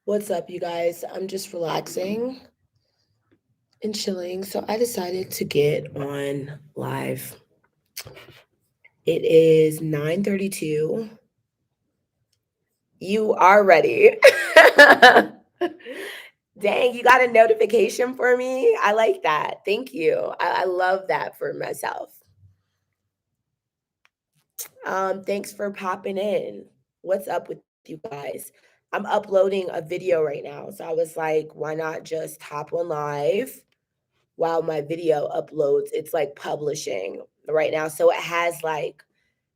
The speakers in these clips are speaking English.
What's up, you guys? I'm just relaxing and chilling, so I decided to get on live. It is 9:32. You are ready. Dang, you got a notification for me? I like that. Thank you. I love that for myself. Thanks for popping in. What's up with you guys? I'm uploading a video right now, so I was like, why not just hop on live while my video uploads? It's like publishing right now, so it has like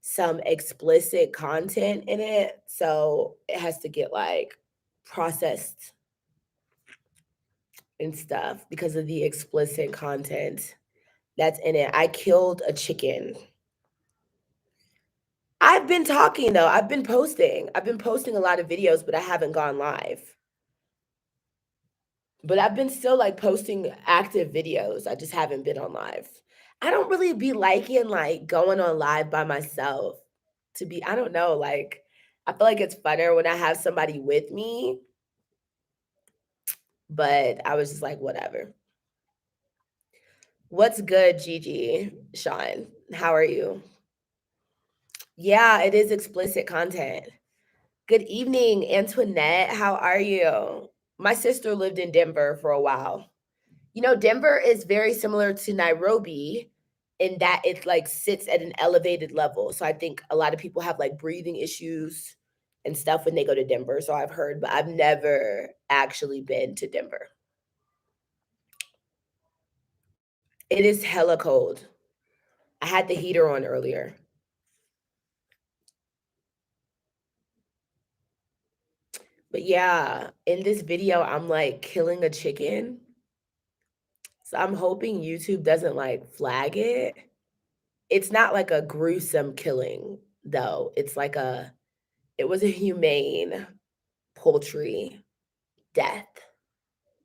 some explicit content in it, so it has to get like processed and stuff because of the explicit content that's in it. I killed a chicken. I've been talking though. I've been posting. I've been posting a lot of videos, but I haven't gone live. But I've been still like posting active videos. I just haven't been on live. I don't really be liking like going on live by myself. I don't know, like I feel like it's funner when I have somebody with me, but I was just like, whatever. What's good, Gigi? Sean, how are you? Yeah, it is explicit content. Good evening, Antoinette. How are you? My sister lived in Denver for a while. Denver is very similar to Nairobi in that it like sits at an elevated level. So I think a lot of people have like breathing issues and stuff when they go to Denver. So I've heard, but I've never actually been to Denver. It is hella cold. I had the heater on earlier. But yeah, in this video, I'm like killing a chicken. So I'm hoping YouTube doesn't like flag it. It's not like a gruesome killing, though. It was a humane poultry death.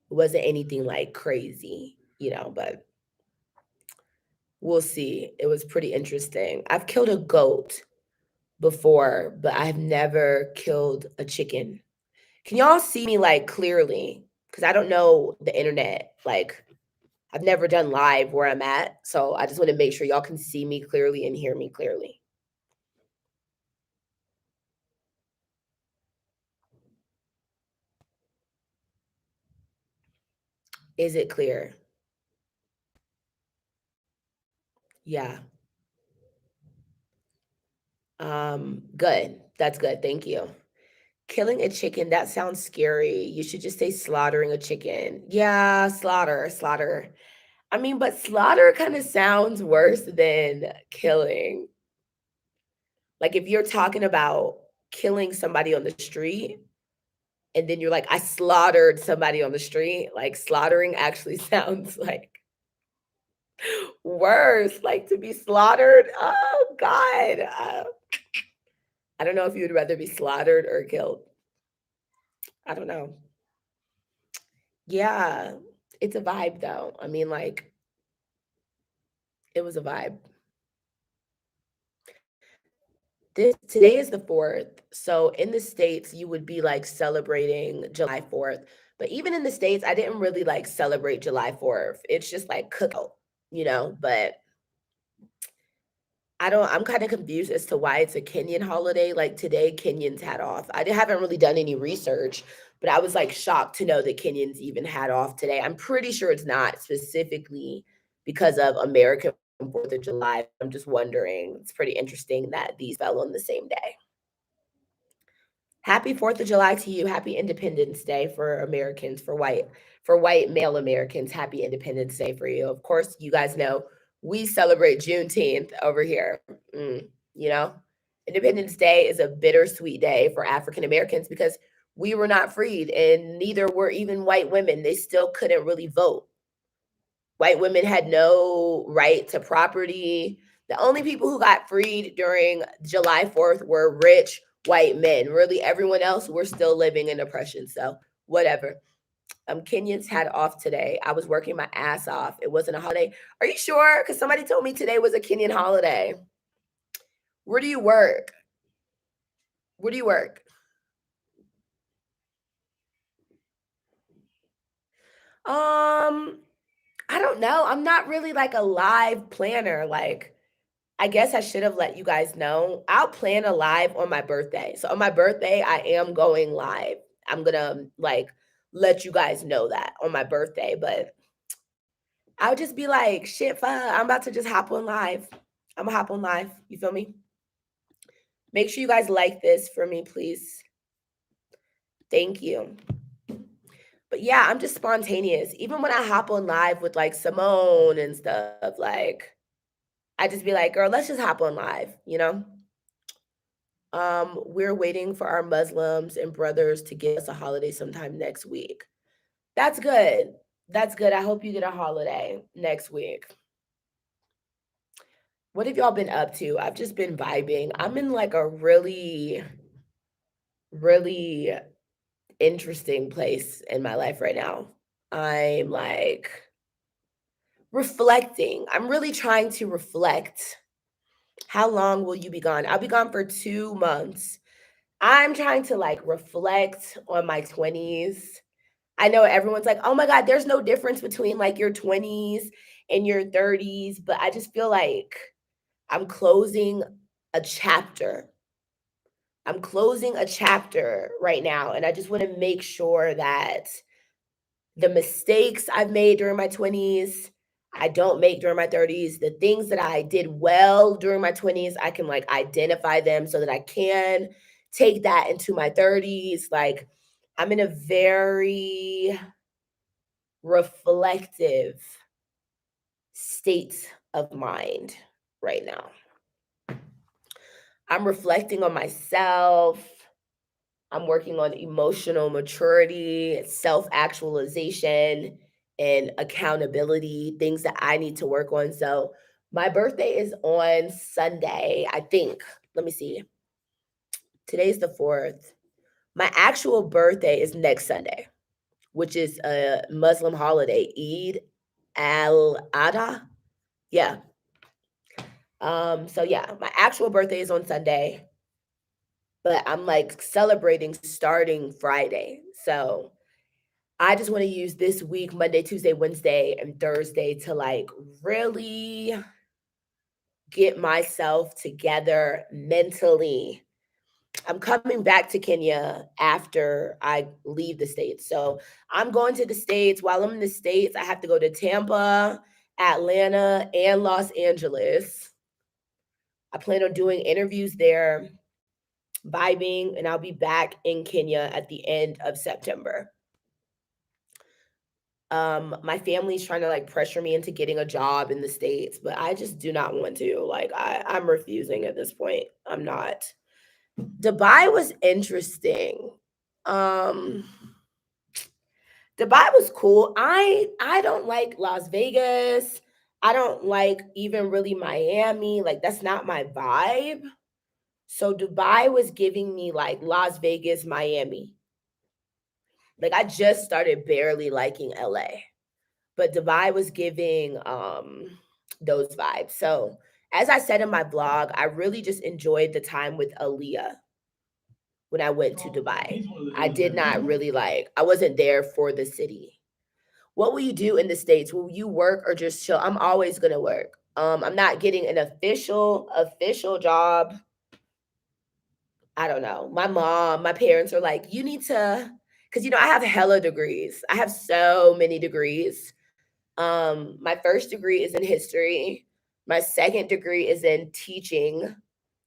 It wasn't anything like crazy, but we'll see. It was pretty interesting. I've killed a goat before, but I've never killed a chicken. Can y'all see me like clearly? Because I don't know the internet. Like, I've never done live where I'm at. So I just want to make sure y'all can see me clearly and hear me clearly. Is it clear? Yeah. Good. That's good. Thank you. Killing a chicken, that sounds scary. You should just say slaughtering a chicken. Yeah, slaughter. I mean, but slaughter kind of sounds worse than killing. Like if you're talking about killing somebody on the street and then you're like, I slaughtered somebody on the street, like slaughtering actually sounds like worse, like to be slaughtered. Oh, God. I don't know if you would rather be slaughtered or killed. I don't know. Yeah, it's a vibe though. I mean, like, it was a vibe. This today is the 4th. So in the States, you would be like celebrating July 4th. But even in the States, I didn't really like celebrate July 4th. It's just like cookout. But I'm kind of confused as to why it's a Kenyan holiday. Like today, Kenyans had off. Haven't really done any research, but I was like shocked to know that Kenyans even had off today. I'm pretty sure it's not specifically because of American 4th of July. I'm just wondering. It's pretty interesting that these fell on the same day. Happy 4th of July to you. Happy Independence Day for Americans, for white male Americans. Happy Independence Day for you. Of course, you guys know we celebrate Juneteenth over here. Mm, you know, Independence Day is a bittersweet day for African Americans because we were not freed and neither were even white women. They still couldn't really vote. White women had no right to property. The only people who got freed during July 4th were rich white men. Really, everyone else were still living in oppression. So, whatever. Kenyans had off today. I was working my ass off. It wasn't a holiday. Are you sure? Because somebody told me today was a Kenyan holiday. Where do you work? Where do you work? I don't know. I'm not really like a live planner. Like, I guess I should have let you guys know. I'll plan a live on my birthday. So on my birthday, I am going live. I'm gonna like let you guys know that on my birthday, but I'll just be like, shit, fuck, I'm about to just hop on live. I'm gonna hop on live. You feel me? Make sure you guys like this for me, please. Thank you. But yeah, I'm just spontaneous. Even when I hop on live with like Simone and stuff, like I just be like, girl, let's just hop on live, you know? We're waiting for our Muslims and brothers to give us a holiday sometime next week. That's good. That's good. I hope you get a holiday next week. What have y'all been up to? I've just been vibing. I'm in like a really, really interesting place in my life right now. I'm like reflecting. I'm really trying to reflect. How long will you be gone? I'll be gone for 2 months. I'm trying to like reflect on my 20s. I know everyone's like, oh my God, there's no difference between like your 20s and your 30s, but I just feel like I'm closing a chapter. I'm closing a chapter right now. And I just want to make sure that the mistakes I've made during my 20s, I don't make during my 30s. The things that I did well during my 20s, I can like identify them so that I can take that into my 30s. Like, I'm in a very reflective state of mind right now. I'm reflecting on myself. I'm working on emotional maturity, self actualization, and accountability, things that I need to work on. So, my birthday is on Sunday, I think. Let me see. Today's the 4th. My actual birthday is next Sunday, which is a Muslim holiday, Eid al Adha. Yeah. So yeah, my actual birthday is on Sunday, but I'm like celebrating starting Friday. So I just want to use this week, Monday, Tuesday, Wednesday, and Thursday to like really get myself together mentally. I'm coming back to Kenya after I leave the States. So I'm going to the States. While I'm in the States, I have to go to Tampa, Atlanta, and Los Angeles. I plan on doing interviews there, vibing, and I'll be back in Kenya at the end of September. My family's trying to like pressure me into getting a job in the States, but I just do not want to. Like I'm refusing at this point. I'm not. Dubai was interesting. Um Dubai was cool. I don't like Las Vegas. I don't like even really Miami. Like that's not my vibe. So Dubai was giving me like Las Vegas, Miami. Like I just started barely liking LA. But Dubai was giving those vibes. So as I said in my blog, I really just enjoyed the time with Aaliyah when I went to Dubai. I did not really like, I wasn't there for the city. What will you do in the States? Will you work or just chill? I'm always gonna work. I'm not getting an official job. I don't know. My mom, my parents are like, you need to, because I have hella degrees. I have so many degrees. My first degree is in history. My second degree is in teaching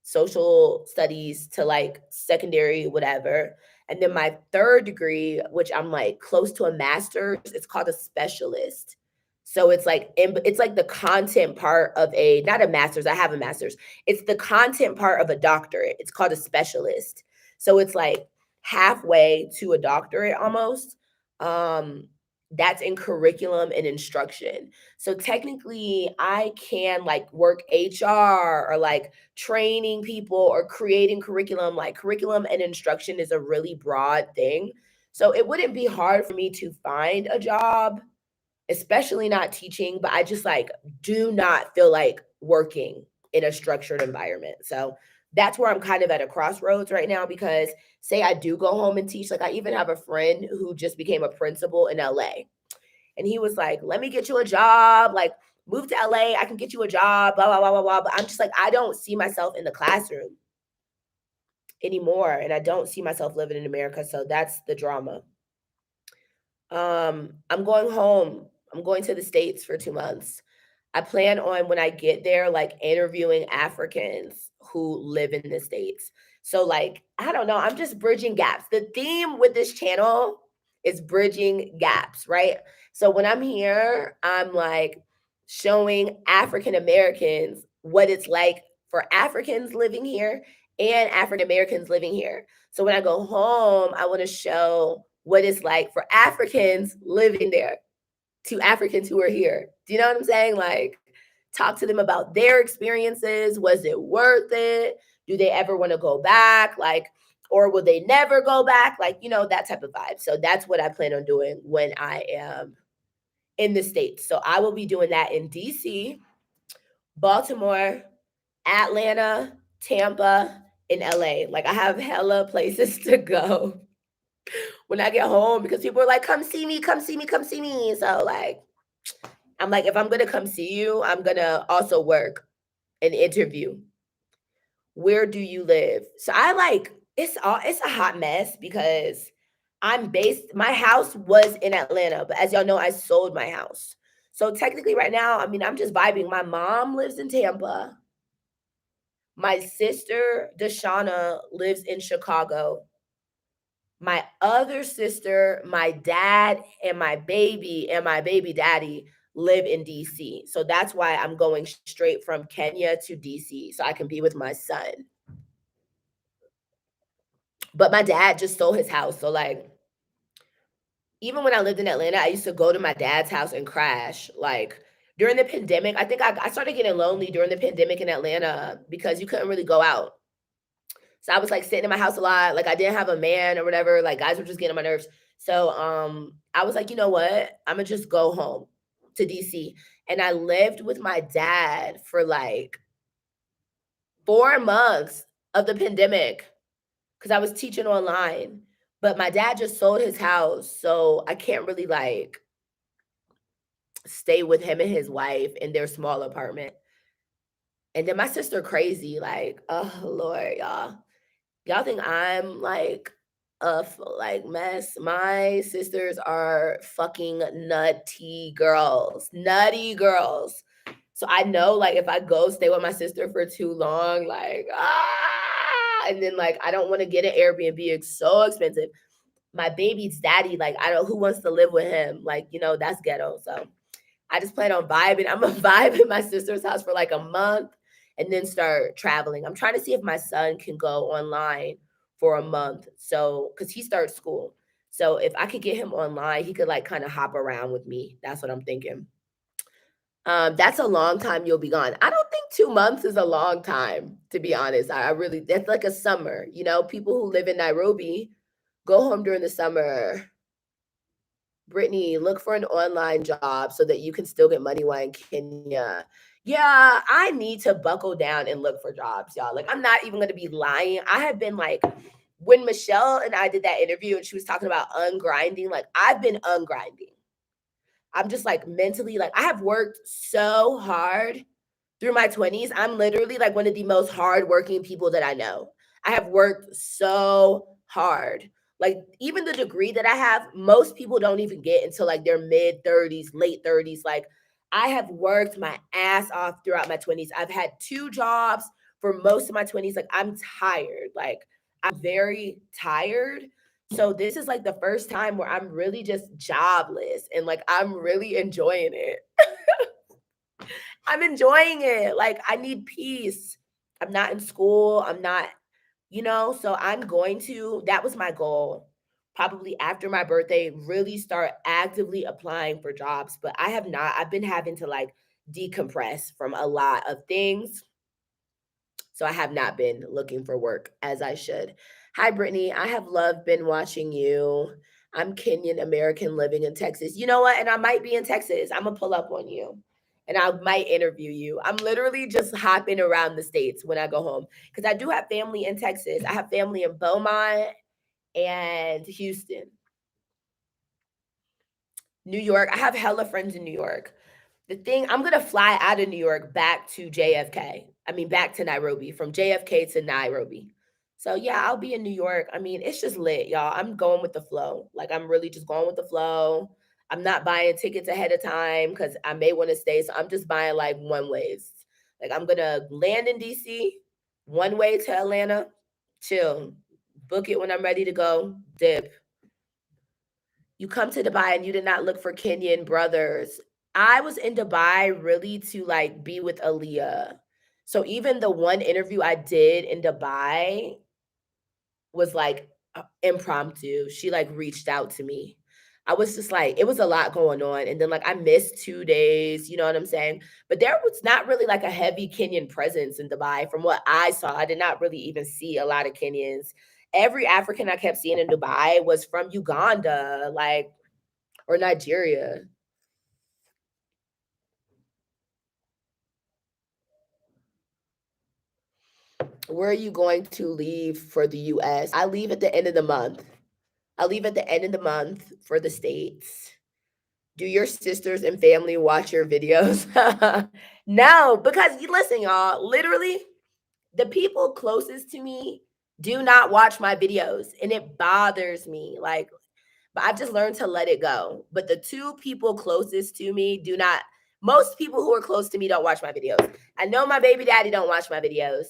social studies to like secondary, whatever. And then my third degree, which I'm like close to a master's, it's called a specialist. So it's like the content part of a not a master's, I have a master's. It's the content part of a doctorate. It's called a specialist. So it's like halfway to a doctorate almost. Um that's in curriculum and instruction. So technically I can like work HR or like training people or creating curriculum. Like curriculum and instruction is a really broad thing. So it wouldn't be hard for me to find a job, especially not teaching, but I just like do not feel like working in a structured environment. So that's where I'm kind of at a crossroads right now because say I do go home and teach, like I even have a friend who just became a principal in LA. And he was like, let me get you a job. Like, move to LA. I can get you a job, blah, blah, blah, blah, blah. But I'm just like, I don't see myself in the classroom anymore. And I don't see myself living in America. So that's the drama. I'm going home. I'm going to the States for 2 months. I plan on when I get there, like interviewing Africans who live in the States. So, like, I don't know, I'm just bridging gaps. The theme with this channel is bridging gaps, right? So, when I'm here, I'm like showing African Americans what it's like for Africans living here and African Americans living here. So, when I go home, I want to show what it's like for Africans living there to Africans who are here. Do you know what I'm saying? Like, talk to them about their experiences. Was it worth it? Do they ever want to go back? Like, or will they never go back? Like, that type of vibe. So that's what I plan on doing when I am in the States. So I will be doing that in DC, Baltimore, Atlanta, Tampa, and LA. Like, I have hella places to go when I get home because people are like, come see me, come see me, come see me. So, like, I'm like, if I'm gonna come see you, I'm gonna also work an interview. Where do you live? So I like it's a hot mess because my house was in Atlanta, but as y'all know, I sold my house. So technically right now, I mean, I'm just vibing. My mom lives in Tampa. My sister, Deshauna, lives in Chicago. My other sister, my dad, and my baby daddy live in DC. So that's why I'm going straight from Kenya to DC so I can be with my son. But my dad just sold his house. So, like, even when I lived in Atlanta, I used to go to my dad's house and crash. Like, during the pandemic, I think I started getting lonely during the pandemic in Atlanta because you couldn't really go out. So I was like sitting in my house a lot. Like, I didn't have a man or whatever. Like, guys were just getting on my nerves. So I was like, you know what? I'm gonna just go home to DC. And I lived with my dad for like 4 months of the pandemic because I was teaching online. But my dad just sold his house. So I can't really like stay with him and his wife in their small apartment. And then my sister crazy, like, oh Lord, y'all. Y'all think I'm like like mess? My sisters are fucking nutty girls, nutty girls. So I know, like, if I go stay with my sister for too long, like, and then like I don't want to get an Airbnb. It's so expensive. My baby's daddy, like, I don't who wants to live with him. Like, that's ghetto. So I just plan on vibing. I'm gonna vibe in my sister's house for like a month and then start traveling. I'm trying to see if my son can go online for a month. So, because he starts school. So if I could get him online, he could like kind of hop around with me. That's what I'm thinking. That's a long time you'll be gone. I don't think 2 months is a long time, to be honest. I really that's like a summer. People who live in Nairobi go home during the summer. Brittany, look for an online job so that you can still get money while in Kenya. Yeah, I need to buckle down and look for jobs, y'all. Like, I'm not even going to be lying. I have been like, when Michelle and I did that interview and she was talking about ungrinding, like, I've been ungrinding. I'm just like mentally, like, I have worked so hard through my 20s. I'm literally like one of the most hardworking people that I know. I have worked so hard. Like, even the degree that I have, most people don't even get until like their mid 30s, late 30s. Like, I have worked my ass off throughout my 20s. I've had 2 jobs for most of my 20s. Like, I'm tired. Like, I'm very tired. So this is like the first time where I'm really just jobless and like I'm really enjoying it. I'm enjoying it. Like, I need peace. I'm not in school. I'm not, so I'm going to, that was my goal. Probably after my birthday, really start actively applying for jobs. But I have not, I've been having to like decompress from a lot of things. So I have not been looking for work as I should. Hi, Brittany. I have loved been watching you. I'm Kenyan American living in Texas. You know what? And I might be in Texas. I'm going to pull up on you and I might interview you. I'm literally just hopping around the states when I go home because I do have family in Texas. I have family in Beaumont and Houston. New York. I have hella friends in New York. The thing, I'm gonna fly out of New York back to JFK. I mean, back to Nairobi, from JFK to Nairobi. So yeah, I'll be in New York. I mean, it's just lit, y'all. I'm going with the flow. Like I'm really just going with the flow. I'm not buying tickets ahead of time because I may want to stay. So I'm just buying like one ways. Like I'm gonna land in DC, one way to Atlanta, chill, book it when I'm ready to go, dip. You come to Dubai and you did not look for Kenyan brothers. I was in Dubai really to like be with Aaliyah. So even the one interview I did in Dubai was like impromptu. She like reached out to me. I was just like, it was a lot going on. And then like I missed 2 days, you know what I'm saying? But there was not really like a heavy Kenyan presence in Dubai. From what I saw, I did not really even see a lot of Kenyans. Every African I kept seeing in Dubai was from Uganda, like, or Nigeria. Where are you going to leave for the US? I leave at the end of the month. I leave at the end of the month for the States. Do your sisters and family watch your videos? No, because listen, y'all, literally, the people closest to me do not watch my videos, and it bothers me. Like, but I've just learned to let it go. But the two people closest to me do not. Most people who are close to me don't watch my videos. I know my baby daddy don't watch my videos.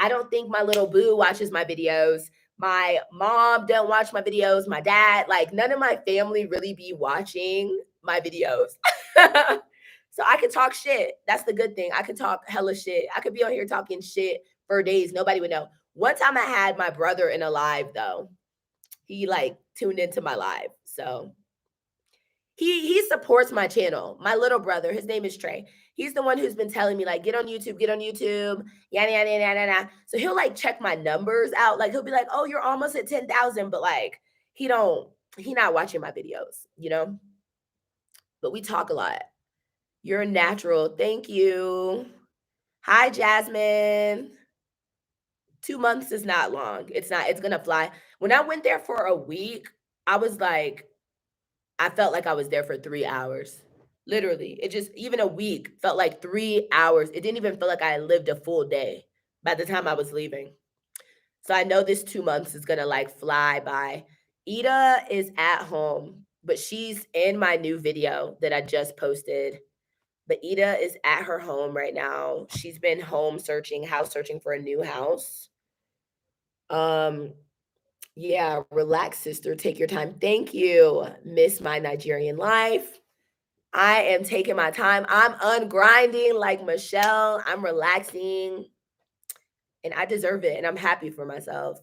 I don't think my little boo watches my videos. My mom don't watch my videos. My dad, like none of my family really be watching my videos. So I could talk shit. That's the good thing. I could talk hella shit. I could be on here talking shit for days. Nobody would know. One time I had my brother in a live though. He like tuned into my live. So he supports my channel. My little brother, his name is Trey. He's the one who's been telling me like get on YouTube, yada yada yada yada. So he'll like check my numbers out. Like he'll be like, "Oh, you're almost at 10,000," but like he not watching my videos, you know? But we talk a lot. You're a natural. Thank you. Hi, Jasmine. 2 months is not long. It's not, it's gonna fly. When I went there for a week, I was like, I felt like I was there for 3 hours. Literally. It just, even a week felt like 3 hours. It didn't even feel like I lived a full day by the time I was leaving. So I know this 2 months is gonna like fly by. Ida is at home, but she's in my new video that I just posted. But Ida is at her home right now. She's been home searching, house searching for a new house. Um, yeah, relax, sister. Take your time. Thank you. Miss my Nigerian life. I am taking my time. I'm ungrinding like Michelle. I'm relaxing and I deserve it. And I'm happy for myself.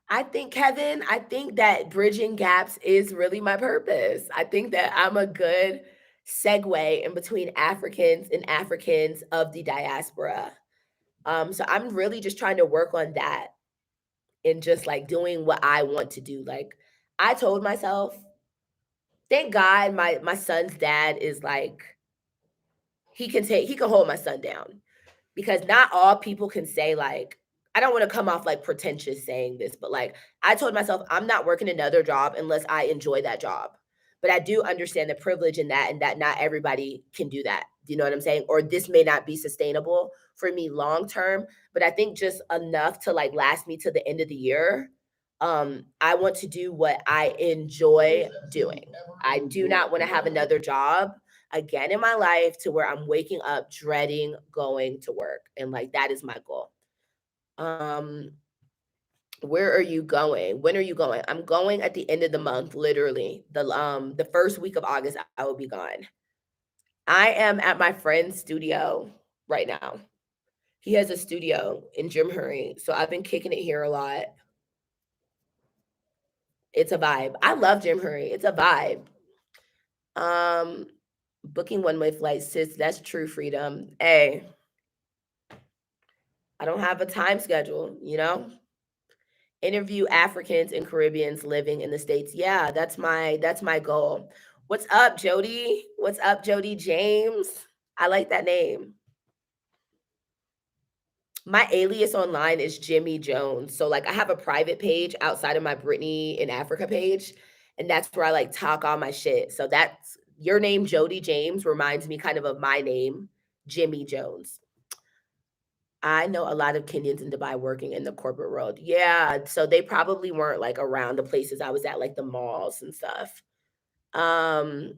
I think, Kevin, I think that bridging gaps is really my purpose. I think that I'm a good segue in between Africans and Africans of the diaspora. So I'm really just trying to work on that and just like doing what I want to do. Like I told myself, thank God my son's dad is like he can hold my son down because not all people can say like I don't want to come off like pretentious saying this, but like I told myself I'm not working another job unless I enjoy that job. But I do understand the privilege in that and that not everybody can do that. Do you know what I'm saying? Or this may not be sustainable for me long term, but I think just enough to like last me to the end of the year. I want to do what I enjoy doing. I do not want to have another job again in my life to where I'm waking up dreading going to work. And like that is my goal. Um, where are you going? When are you going? I'm going at the end of the month, literally. The first week of August, I will be gone. I am at my friend's studio right now. He has a studio in Jim Hurry. So I've been kicking it here a lot. It's a vibe. I love Jim Hurry. It's a vibe. Um, booking one-way flights, sis, that's true freedom. Hey, I don't have a time schedule, you know? Interview Africans and Caribbeans living in the States. Yeah, that's my goal. What's up, Jody? What's up, Jody James? I like that name. My alias online is Jimmy Jones. So like I have a private page outside of my Brittany in Africa page. and that's where I like talk all my shit. So that's your name, Jody James, reminds me kind of my name, Jimmy Jones. I know a lot of Kenyans in Dubai working in the corporate world. Yeah, so they probably weren't like around the places I was at, like the malls and stuff. Um,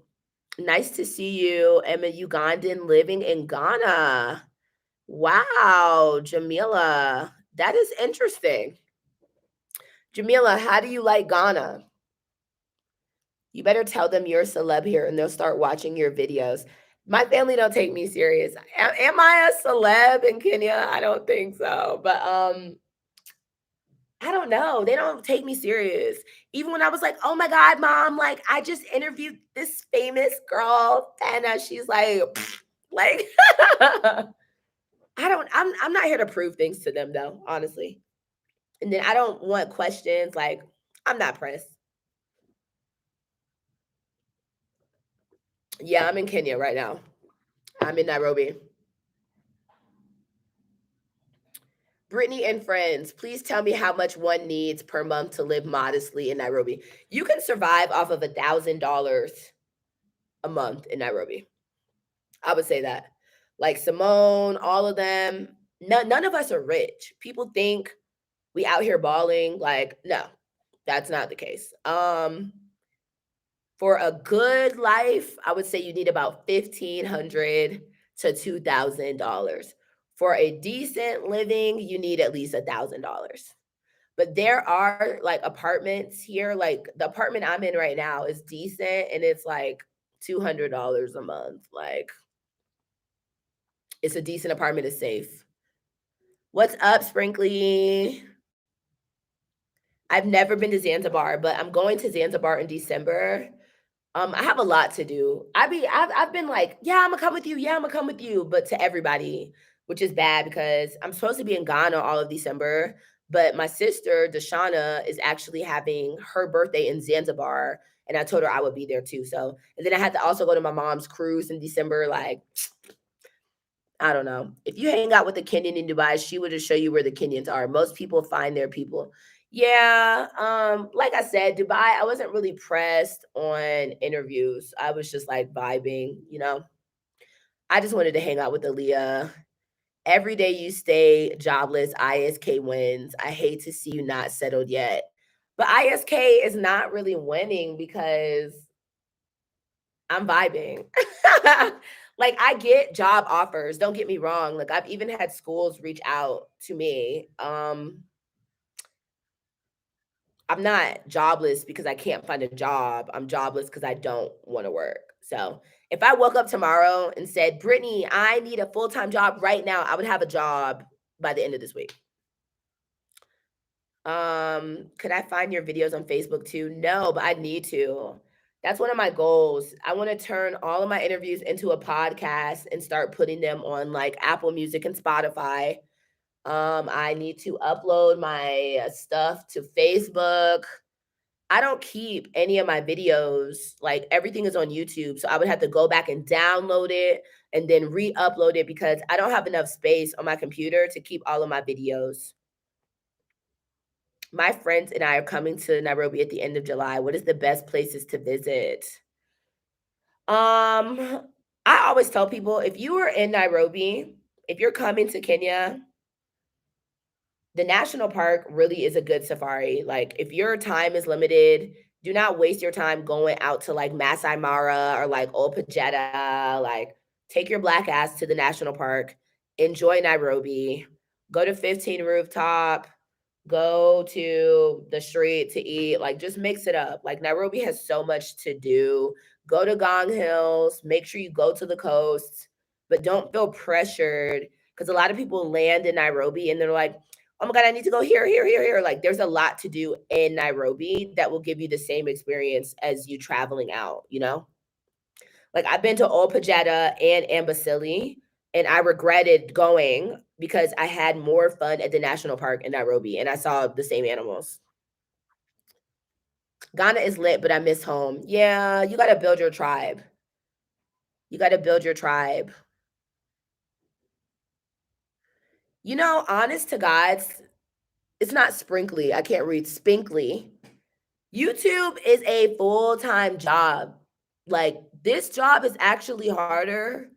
Nice to see you. I'm a Ugandan living in Ghana. Wow, Jamila. That is interesting. Jamila, how do you like Ghana? You better tell them you're a celeb here and they'll start watching your videos. My family don't take me serious. Am I a celeb in Kenya? I don't think so. But I don't know. They don't take me serious. Even when I was like, "Oh my god, mom, like I just interviewed this famous girl, Tana." She's like, like I'm not here to prove things to them though, honestly. And then I don't want questions like I'm not pressed. Yeah, I'm in Kenya right now. I'm in Nairobi. Brittany and friends, please tell me how much one needs per month to live modestly in Nairobi. You can survive off of $1,000 a month in Nairobi. I would say that. Like Simone, all of them, none of us are rich. People think we out here balling. Like, no, that's not the case. For a good life, I would say you need about 1,500 to $2,000. For a decent living, you need at least $1,000. But there are like apartments here. Like the apartment I'm in right now is decent, and it's like $200 a month. Like it's a decent apartment. It's safe. What's up, Sprinkly? I've never been to Zanzibar, but I'm going to Zanzibar in December. I have a lot to do. I've been like, yeah, I'm gonna come with you. Yeah, I'm gonna come with you, but to everybody, which is bad because I'm supposed to be in Ghana all of December, but my sister Deshauna is actually having her birthday in Zanzibar, and I told her I would be there too. So, and then I had to also go to my mom's cruise in December. Like, I don't know. If you hang out with a Kenyan in Dubai, she would just show you where the Kenyans are. Most people find their people. Yeah, like I said, Dubai, I wasn't really pressed on interviews. I was just like vibing. I just wanted to hang out with Aaliyah. Every day you stay jobless, ISK wins. I hate to see you not settled yet. But ISK is not really winning because I'm vibing. Like I get job offers, don't get me wrong. Like I've even had schools reach out to me. I'm not jobless because I can't find a job. I'm jobless because I don't want to work. So if I woke up tomorrow and said, Brittany, I need a full-time job right now, I would have a job by the end of this week. Could I find your videos on Facebook too? No, but I need to. That's one of my goals. I want to turn all of my interviews into a podcast and start putting them on like Apple Music and Spotify. I need to upload my stuff to Facebook. I don't keep any of my videos, like everything is on YouTube. So I would have to go back and download it and then re-upload it because I don't have enough space on my computer to keep all of my videos. My friends and I are coming to Nairobi at the end of July. What is the best places to visit? I always tell people if you are in Nairobi, if you're coming to Kenya, the national park really is a good safari. Like if your time is limited, do not waste your time going out to like Masai Mara or like Old Pajeta. Like take your black ass to the national park, enjoy Nairobi, go to 15 rooftop, go to the street to eat, like just mix it up. Like Nairobi has so much to do. Go to Gong Hills, make sure you go to the coast, but don't feel pressured because a lot of people land in Nairobi and they're like, oh my God, I need to go here, here, here, here. Like there's a lot to do in Nairobi that will give you the same experience as you traveling out? Like I've been to Old Pajeta and Amboseli, and I regretted going because I had more fun at the national park in Nairobi and I saw the same animals. Ghana is lit, but I miss home. Yeah, you got to build your tribe. You got to build your tribe. Honest to God, it's not sprinkly. I can't read spinkly. YouTube is a full-time job. Like, this job is actually harder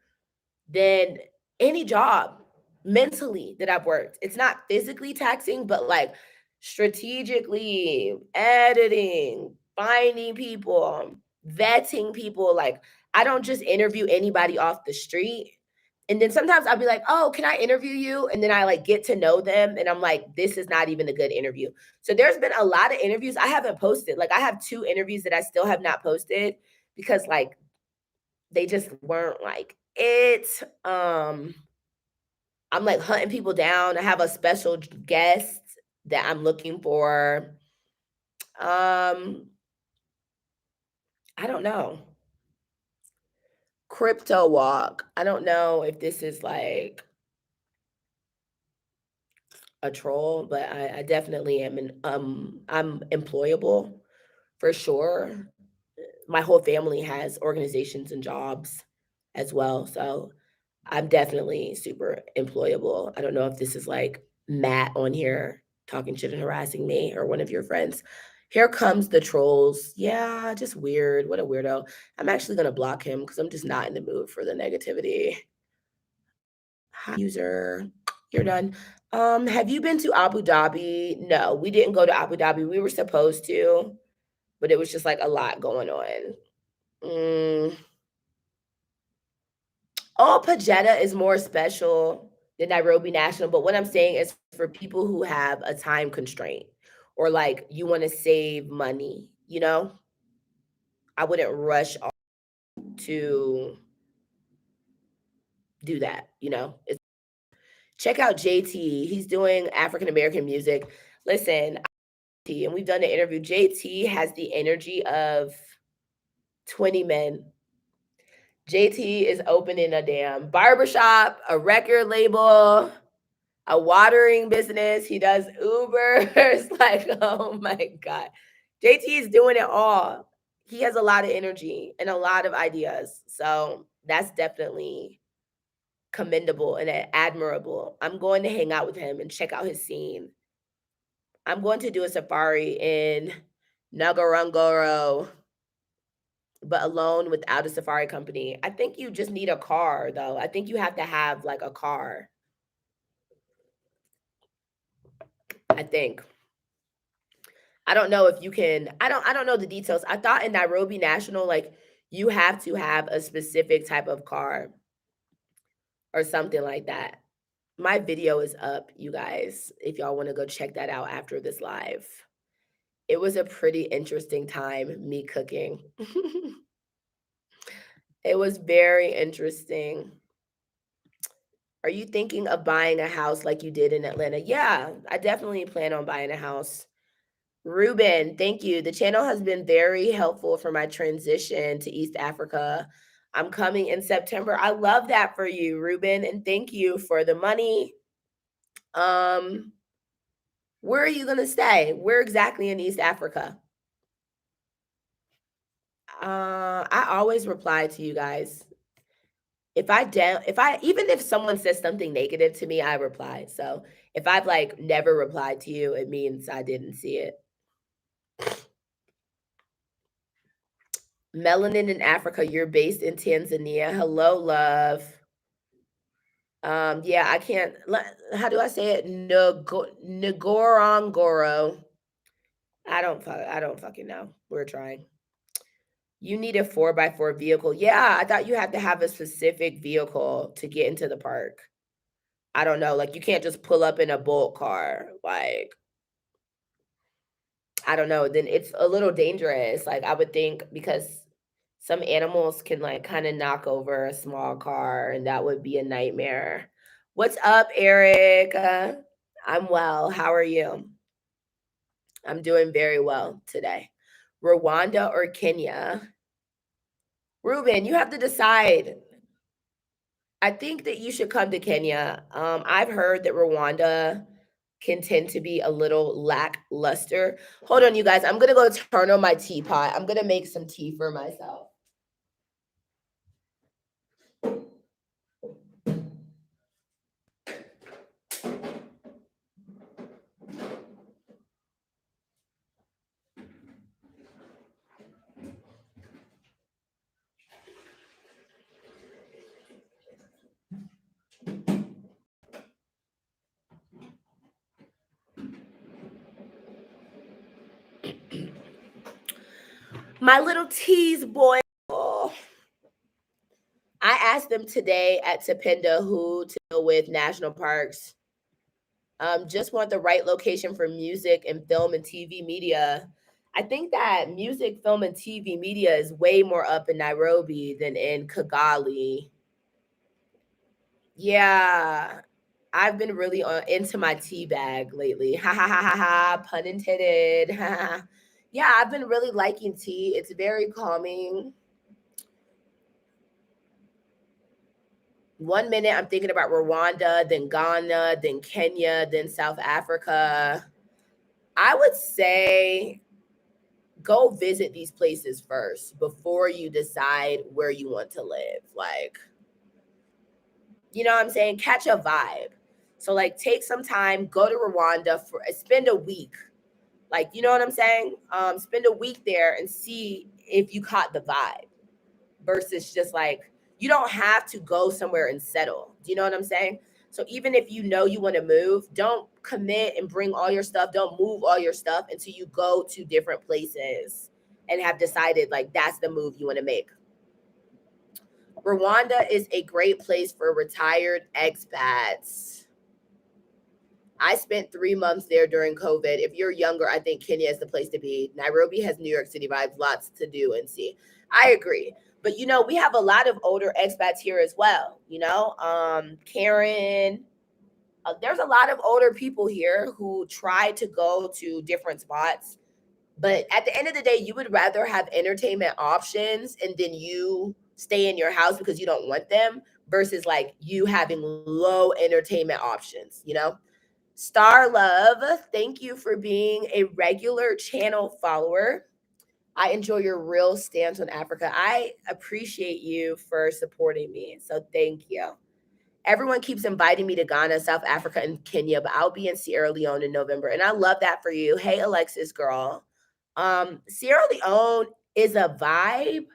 than any job mentally that I've worked. It's not physically taxing, but like strategically editing, finding people, vetting people. Like, I don't just interview anybody off the street. And then sometimes I'll be like, oh, can I interview you? And then I like get to know them. And I'm like, this is not even a good interview. So there's been a lot of interviews I haven't posted. Like, I have 2 interviews that I still have not posted because like they just weren't like it. I'm like hunting people down. I have a special guest that I'm looking for. Um, I don't know. Crypto walk. I don't know if this is like a troll, but I definitely am I'm employable for sure. My whole family has organizations and jobs as well. So I'm definitely super employable. I don't know if this is like Matt on here talking shit and harassing me or one of your friends. Here comes the trolls. Yeah, just weird. What a weirdo. I'm actually going to block him because I'm just not in the mood for the negativity. Hi, user. You're done. Have you been to Abu Dhabi? No, we didn't go to Abu Dhabi. We were supposed to, but it was just like a lot going on. Mm. Oh, Pajetta is more special than Nairobi National, but what I'm saying is for people who have a time constraint or like you want to save money, you know, I wouldn't rush to do that, you know. Check out JT. He's doing African American music. Listen, and we've done an interview. JT has the energy of 20 men. JT is opening a damn barbershop, a record label, a watering business. He does Ubers. Like, oh my God. JT is doing it all. He has a lot of energy and a lot of ideas. So that's definitely commendable and admirable. I'm going to hang out with him and check out his scene. I'm going to do a safari in Ngorongoro, but alone without a safari company. I think you just need a car, though. I think you have to have like a car. I think. I don't know if you can. I don't know the details. I thought in Nairobi National, like you have to have a specific type of car or something like that. My video is up, you guys, if y'all want to go check that out after this live. It was a pretty interesting time, me cooking. It was very interesting. Are you thinking of buying a house like you did in Atlanta? Yeah, I definitely plan on buying a house. Ruben, thank you. The channel has been very helpful for my transition to East Africa. I'm coming in September. I love that for you, Ruben, and thank you for the money. Where are you gonna stay? Where exactly in East Africa? I always reply to you guys. Even if someone says something negative to me, I reply. So if I've like never replied to you, it means I didn't see it. Melanin in Africa, you're based in Tanzania. Hello, love. Yeah, I can't. How do I say it? Ngorongoro. I don't fucking know. We're trying. You need a 4x4 vehicle. Yeah, I thought you had to have a specific vehicle to get into the park. I don't know. Like you can't just pull up in a Bolt car. Like I don't know. Then it's a little dangerous. Like I would think because some animals can like kind of knock over a small car, and that would be a nightmare. What's up, Eric? I'm well. How are you? I'm doing very well today. Rwanda or Kenya? Ruben, you have to decide. I think that you should come to Kenya. I've heard that Rwanda can tend to be a little lackluster. Hold on, you guys. I'm gonna go turn on my teapot. I'm gonna make some tea for myself. My little tease boy. Oh. I asked them today at Topenda who to deal with national parks. Just want the right location for music and film and TV media. I think that music, film, and TV media is way more up in Nairobi than in Kigali. Yeah, I've been really into my tea bag lately. Ha ha ha ha ha. Pun intended. Yeah, I've been really liking tea. It's very calming. One minute I'm thinking about Rwanda, then Ghana, then Kenya, then South Africa. I would say go visit these places first before you decide where you want to live. Like, you know what I'm saying? Catch a vibe. So, like, take some time, go to Rwanda for spend a week. Like, you know what I'm saying? Spend a week there and see if you caught the vibe versus just like you don't have to go somewhere and settle. Do you know what I'm saying? So even if you know you want to move, don't commit and bring all your stuff. Don't move all your stuff until you go to different places and have decided like that's the move you want to make. Rwanda is a great place for retired expats. I spent 3 months there during COVID. If you're younger, I think Kenya is the place to be. Nairobi has New York City vibes, lots to do and see. I agree. But you know, we have a lot of older expats here as well. You know, Karen, there's a lot of older people here who try to go to different spots. But at the end of the day, you would rather have entertainment options and then you stay in your house because you don't want them versus like you having low entertainment options, you know? Star Love, thank you for being a regular channel follower. I enjoy your real stance on Africa. I appreciate you for supporting me. So thank you. Everyone keeps inviting me to Ghana, South Africa, and Kenya, but I'll be in Sierra Leone in November. And I love that for you. Hey, Alexis, girl. Sierra Leone is a vibe,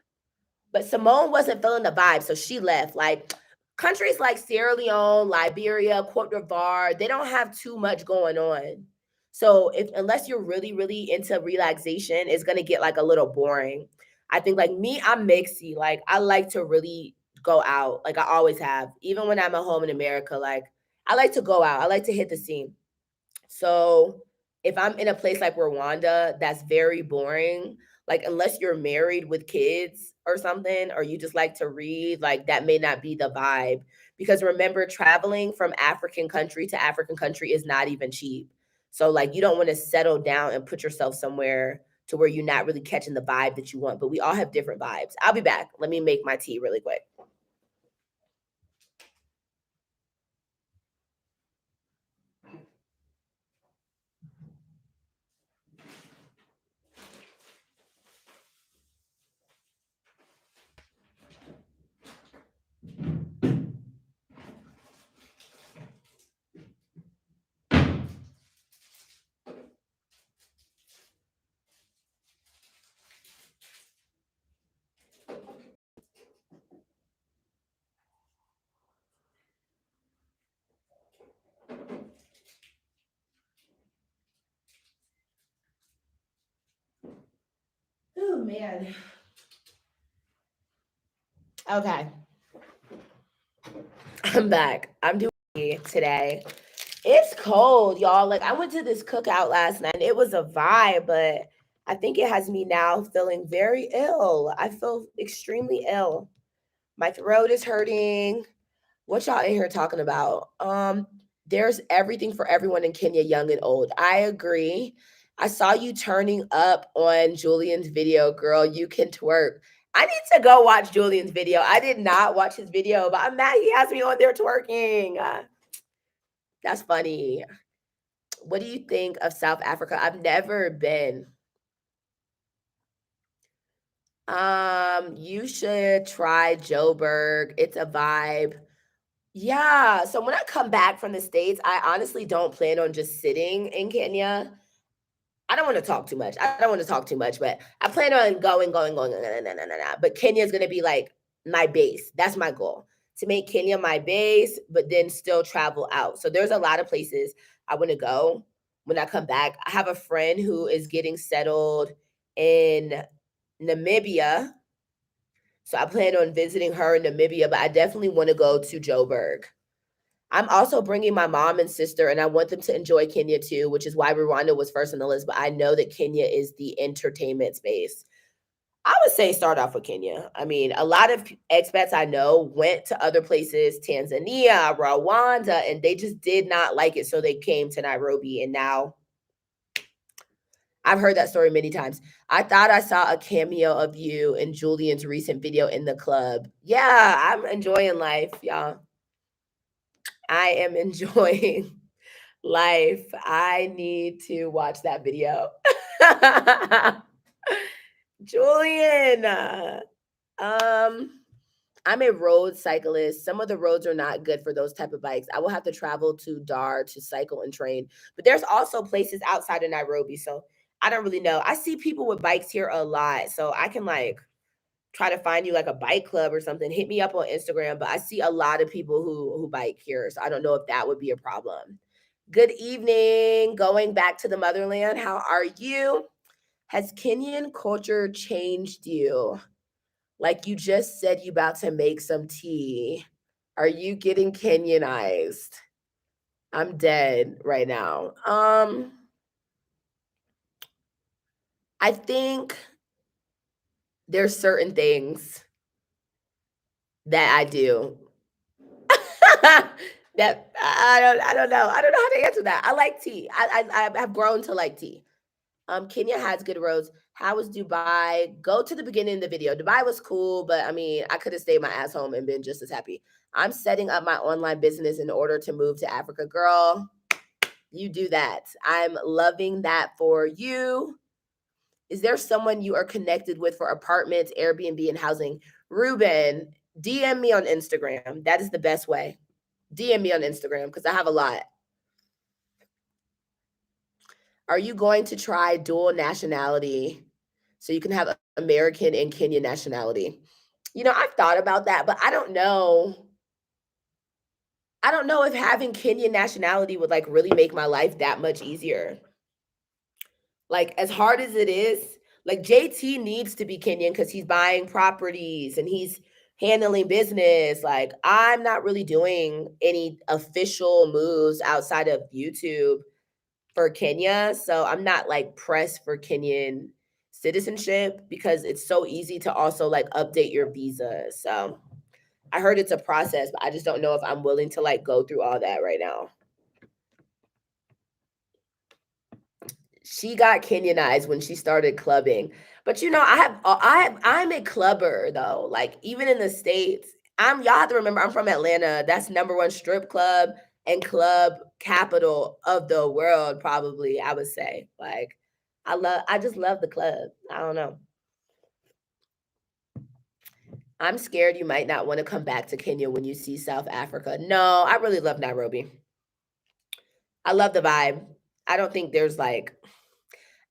but Simone wasn't feeling the vibe, so she left. Like countries like Sierra Leone, Liberia, Cote d'Ivoire, they don't have too much going on. So if unless you're really, really into relaxation, it's gonna get like a little boring. I think like me, I'm mixy. Like I like to really go out. Like I always have. Even when I'm at home in America, like I like to go out. I like to hit the scene. So if I'm in a place like Rwanda, that's very boring. Like unless you're married with kids or something, or you just like to read, like that may not be the vibe. Because remember, traveling from African country to African country is not even cheap. So like you don't want to settle down and put yourself somewhere to where you're not really catching the vibe that you want. But we all have different vibes. I'll be back. Let me make my tea really quick. Oh man. Okay. I'm back. I'm doing it today. It's cold, y'all. Like I went to this cookout last night and it was a vibe, but I think it has me now feeling very ill. I feel extremely ill. My throat is hurting. What y'all in here talking about? There's everything for everyone in Kenya, young and old. I agree. I saw you turning up on Julian's video, girl. You can twerk. I need to go watch Julian's video. I did not watch his video, but I'm mad he has me on there twerking. That's funny. What do you think of South Africa? I've never been. You should try Joburg. It's a vibe. Yeah. So when I come back from the States, I honestly don't plan on just sitting in Kenya. I don't want to talk too much. I don't want to talk too much, but I plan on going. Nah, nah, nah, nah, nah, nah. But Kenya is going to be like my base. That's my goal to make Kenya my base, but then still travel out. So there's a lot of places I want to go. when I come back. I have a friend who is getting settled in Namibia. So I plan on visiting her in Namibia, but I definitely want to go to Joburg. I'm also bringing my mom and sister, and I want them to enjoy Kenya too, which is why Rwanda was first on the list. But I know that Kenya is the entertainment space. I would say start off with Kenya. I mean, a lot of expats I know went to other places, Tanzania, Rwanda, and they just did not like it. So they came to Nairobi. And now I've heard that story many times. I thought I saw a cameo of you in Julian's recent video in the club. Yeah, I'm enjoying life, y'all. I am enjoying life. I need to watch that video. Julian. I'm a road cyclist. Some of the roads are not good for those type of bikes. I will have to travel to Dar to cycle and train. But there's also places outside of Nairobi, so I don't really know. I see people with bikes here a lot, so I can like try to find you like a bike club or something. Hit me up on Instagram, but I see a lot of people who bike here, so I don't know if that would be a problem. Good evening. Going back to the motherland. How are you? Has Kenyan culture changed you? Like you just said you about to make some tea. Are you getting Kenyanized? I'm dead right now. I think there's certain things that I do that I don't know. I don't know how to answer that. I like tea. I have grown to like tea. Kenya has good roads. How was Dubai? Go to the beginning of the video. Dubai was cool, but I mean, I could have stayed my ass home and been just as happy. I'm setting up my online business in order to move to Africa. Girl, you do that. I'm loving that for you. Is there someone you are connected with for apartments, Airbnb, and housing? Ruben, DM me on Instagram. That is the best way. DM me on Instagram because I have a lot. Are you going to try dual nationality so you can have American and Kenyan nationality? You know, I've thought about that, but I don't know. I don't know if having Kenyan nationality would like really make my life that much easier. Like as hard as it is, like JT needs to be Kenyan because he's buying properties and he's handling business. Like I'm not really doing any official moves outside of YouTube for Kenya. So I'm not like pressed for Kenyan citizenship because it's so easy to also like update your visa. So I heard it's a process, but I just don't know if I'm willing to like go through all that right now. She got Kenyanized when she started clubbing. But you know, I'm a clubber though. Like even in the States, y'all have to remember I'm from Atlanta. That's number one strip club and club capital of the world, probably, I would say. Like I just love the club. I don't know. I'm scared you might not want to come back to Kenya when you see South Africa. No, I really love Nairobi. I love the vibe. I don't think there's like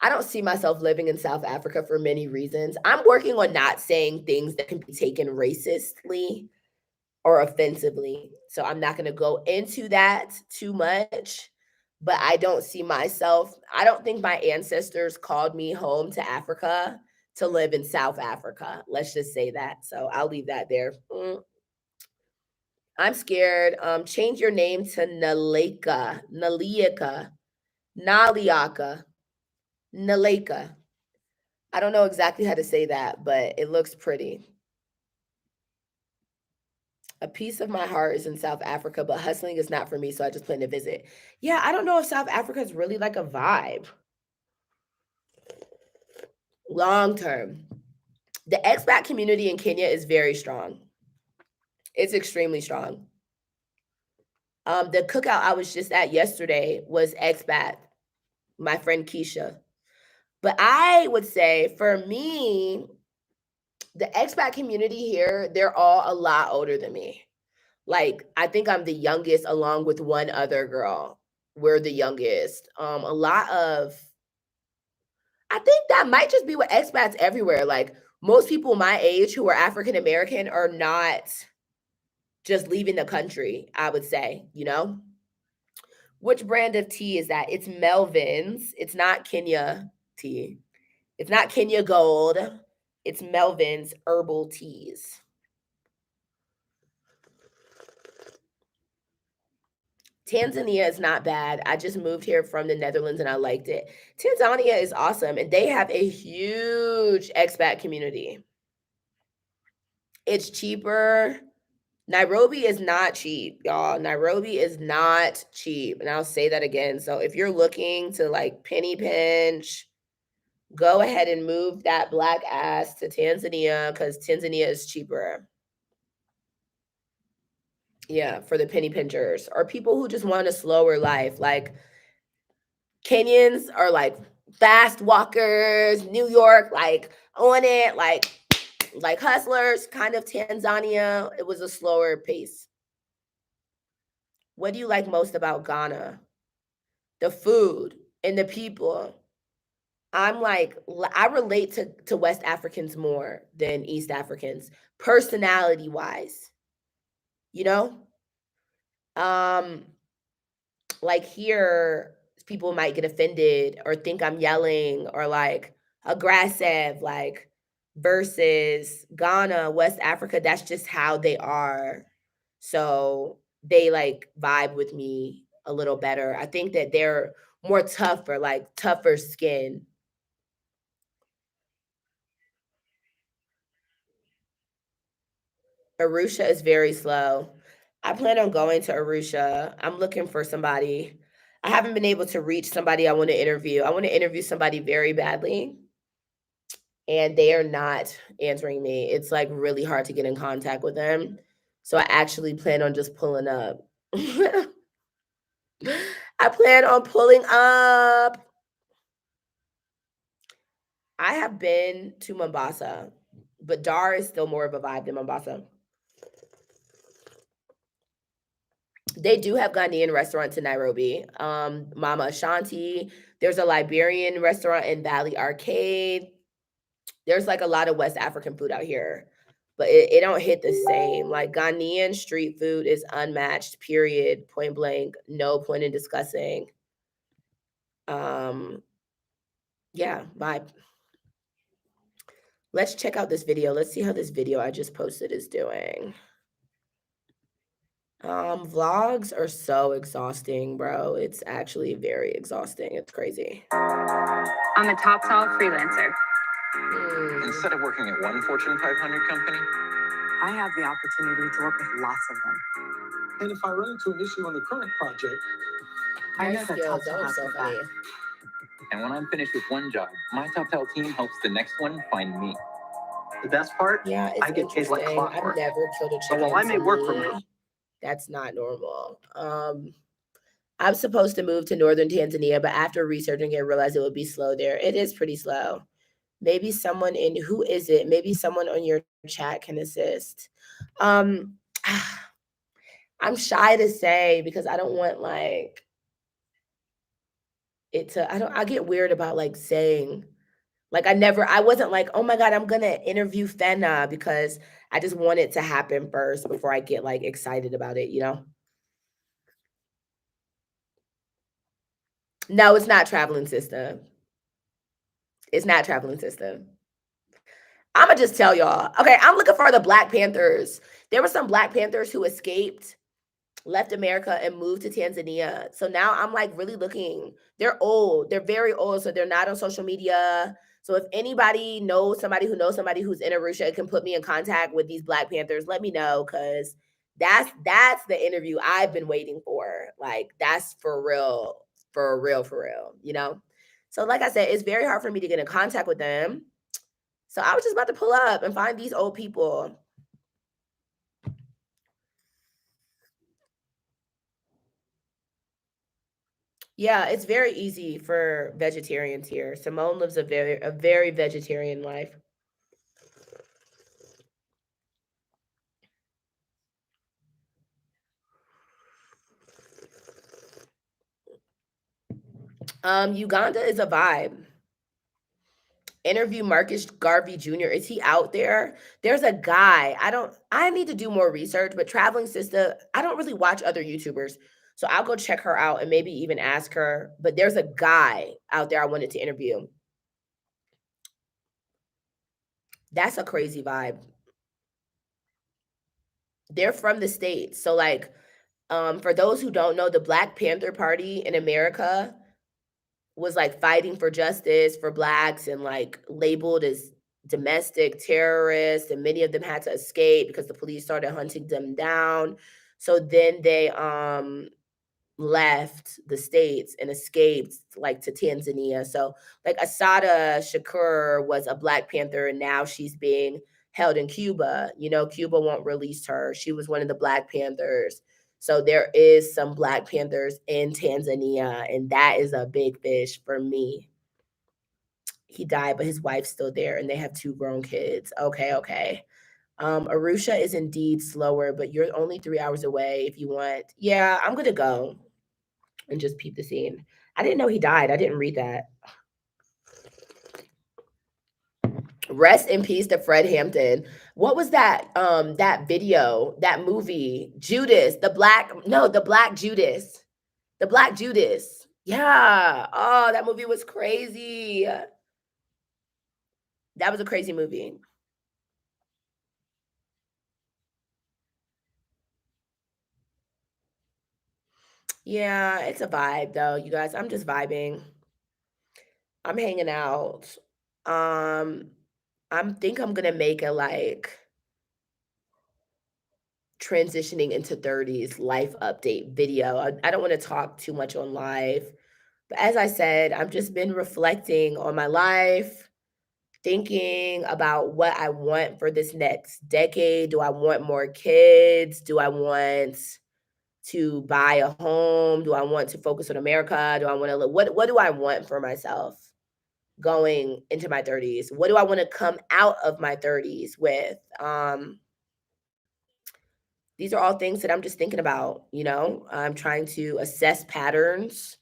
I don't see myself living in South Africa for many reasons. I'm working on not saying things that can be taken racistly or offensively. So I'm not going to go into that too much, but I don't see myself. I don't think my ancestors called me home to Africa to live in South Africa. Let's just say that. So I'll leave that there. I'm scared. Change your name to Naliaka, Naleka. I don't know exactly how to say that, but it looks pretty. A piece of my heart is in South Africa, but hustling is not for me, so I just plan to visit. Yeah, I don't know if South Africa is really like a vibe long term. The expat community in Kenya is very strong. It's extremely strong. The cookout I was just at yesterday was expat, my friend Keisha. But I would say for me, the expat community here, they're all a lot older than me. Like, I think I'm the youngest along with one other girl. We're the youngest. A lot of I think that might just be with expats everywhere. Like most people my age who are African American are not just leaving the country, I would say, you know? Which brand of tea is that? It's Melvin's. It's not Kenya tea. It's not Kenya Gold. It's Melvin's herbal teas. Tanzania is not bad. I just moved here from the Netherlands and I liked it. Tanzania is awesome and they have a huge expat community. It's cheaper. Nairobi is not cheap, y'all. Nairobi is not cheap. And I'll say that again. So if you're looking to like penny pinch, go ahead and move that black ass to Tanzania because Tanzania is cheaper. Yeah, for the penny pinchers or people who just want a slower life. Like Kenyans are like fast walkers, New York, like on it, like hustlers, kind of Tanzania. It was a slower pace. What do you like most about Ghana? The food and the people. I'm like, I relate to West Africans more than East Africans, personality wise, you know? Um, like here, people might get offended or think I'm yelling or like aggressive, like versus Ghana, West Africa, that's just how they are. So they like vibe with me a little better. I think that they're more tougher, like tougher skin. Arusha is very slow. I plan on going to Arusha. I'm looking for somebody. I haven't been able to reach somebody I want to interview. I want to interview somebody very badly, and they are not answering me. It's like really hard to get in contact with them. So I actually plan on just pulling up. I plan on pulling up. I have been to Mombasa, but Dar is still more of a vibe than Mombasa. They do have Ghanaian restaurants in Nairobi. Mama Ashanti. There's a Liberian restaurant in Valley Arcade. There's like a lot of West African food out here, but it don't hit the same. Like Ghanaian street food is unmatched, period, point blank, no point in discussing. Um, yeah, vibe. Let's check out this video. Let's see how this video I just posted is doing. Vlogs are so exhausting, bro. It's actually very exhausting. It's crazy. I'm a top freelancer. Instead of working at one Fortune 500 company, I have the opportunity to work with lots of them. and if I run into an issue on the current project, I know Nice that skills. Top That was has so my funny. back. and when I'm finished with one job, my TopTel team helps the next one find me. The best part? Yeah, it's I get paid like interesting. I've clockwork. never killed a So chicken. while I may To work from me, home, that's not normal. I'm supposed to move to northern Tanzania, but after researching it, realized it would be slow there. It is pretty slow. Maybe someone in who is it? Maybe someone on your chat can assist. Um, I'm shy to say because I don't want like it to. I get weird about like saying like I wasn't like, oh my God, I'm gonna interview Fenna because I just want it to happen first before I get like excited about it, you know? No, it's not traveling system. It's not traveling system. I'ma just tell y'all. Okay, I'm looking for the Black Panthers. There were some Black Panthers who escaped, left America, and moved to Tanzania. So now I'm like really looking. They're old. They're very old. So they're not on social media. So if anybody knows somebody who knows somebody who's in Arusha and can put me in contact with these Black Panthers, let me know because that's the interview I've been waiting for. Like that's for real, for real, for real, you know? So like I said, it's very hard for me to get in contact with them. So I was just about to pull up and find these old people. Yeah, it's very easy for vegetarians here. Simone lives a very vegetarian life. Uganda is a vibe. Interview Marcus Garvey Jr. Is he out there? There's a guy. I need to do more research, but Traveling Sister, I don't really watch other YouTubers. So I'll go check her out and maybe even ask her. But there's a guy out there I wanted to interview. That's a crazy vibe. They're from the States. So like, for those who don't know, the Black Panther Party in America was like fighting for justice for blacks and like labeled as domestic terrorists, and many of them had to escape because the police started hunting them down. So then they left the States and escaped like to Tanzania. So like Asada Shakur was a Black Panther and now she's being held in Cuba. You know, Cuba won't release her. She was one of the Black Panthers. So there is some Black Panthers in Tanzania, and that is a big fish for me. He died, but his wife's still there and they have 2 grown kids. Okay, okay. Arusha is indeed slower, but you're only 3 hours away if you want. Yeah, I'm gonna go and just peep the scene. I didn't know he died. I didn't read that. Rest in peace to Fred Hampton. What was that video, that movie, Judas, the Black Judas. The Black Judas. Yeah. Oh, that movie was crazy. That was a crazy movie. Yeah, it's a vibe though, you guys. I'm just vibing. I'm hanging out. Um, I'm gonna make a like transitioning into 30s life update video. I don't want to talk too much on live, but as I said, I've just been reflecting on my life, thinking about what I want for this next decade. Do I want more kids? Do I want to buy a home? Do I want to focus on America? Do I want to live? What do I want for myself going into my 30s? What do I want to come out of my 30s with? These are all things that I'm just thinking about, you know? I'm trying to assess patterns.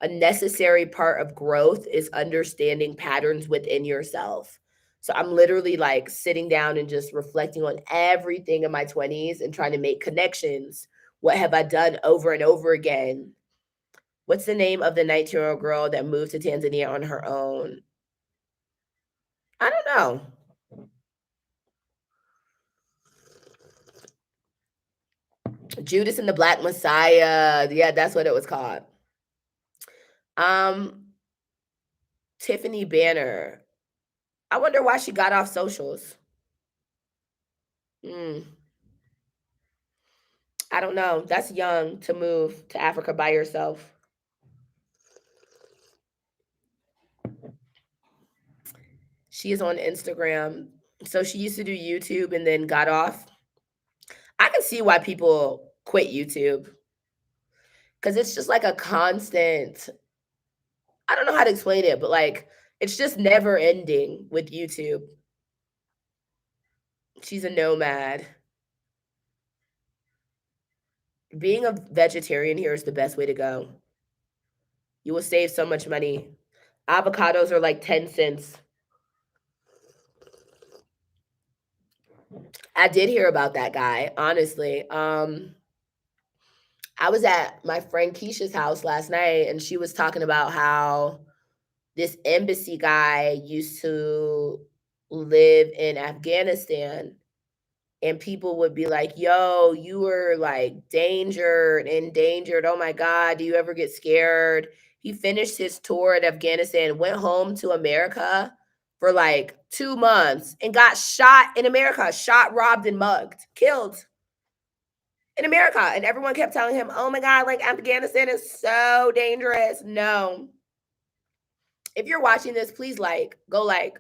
A necessary part of growth is understanding patterns within yourself. So I'm literally like sitting down and just reflecting on everything in my 20s and trying to make connections. What have I done over and over again? What's the name of the 19-year-old girl that moved to Tanzania on her own? I don't know. Judas and the Black Messiah. Yeah, that's what it was called. Um, Tiffany Banner. I wonder why she got off socials. Mm, I don't know. That's young to move to Africa by yourself. She is on Instagram. So she used to do YouTube and then got off. I can see why people quit YouTube because it's just like a constant, I don't know how to explain it, but like it's just never ending with YouTube. She's a nomad. Being a vegetarian here is the best way to go. You will save so much money. Avocados are like 10 cents. I did hear about that guy, honestly. I was at my friend Keisha's house last night and she was talking about how this embassy guy used to live in Afghanistan, and people would be like, "Yo, you were like endangered. Oh my God, do you ever get scared?" He finished his tour at Afghanistan, went home to America for like 2 months and got shot in America, shot, robbed, and mugged, killed in America. And everyone kept telling him, "Oh my God, like Afghanistan is so dangerous." No. If you're watching this, please go like.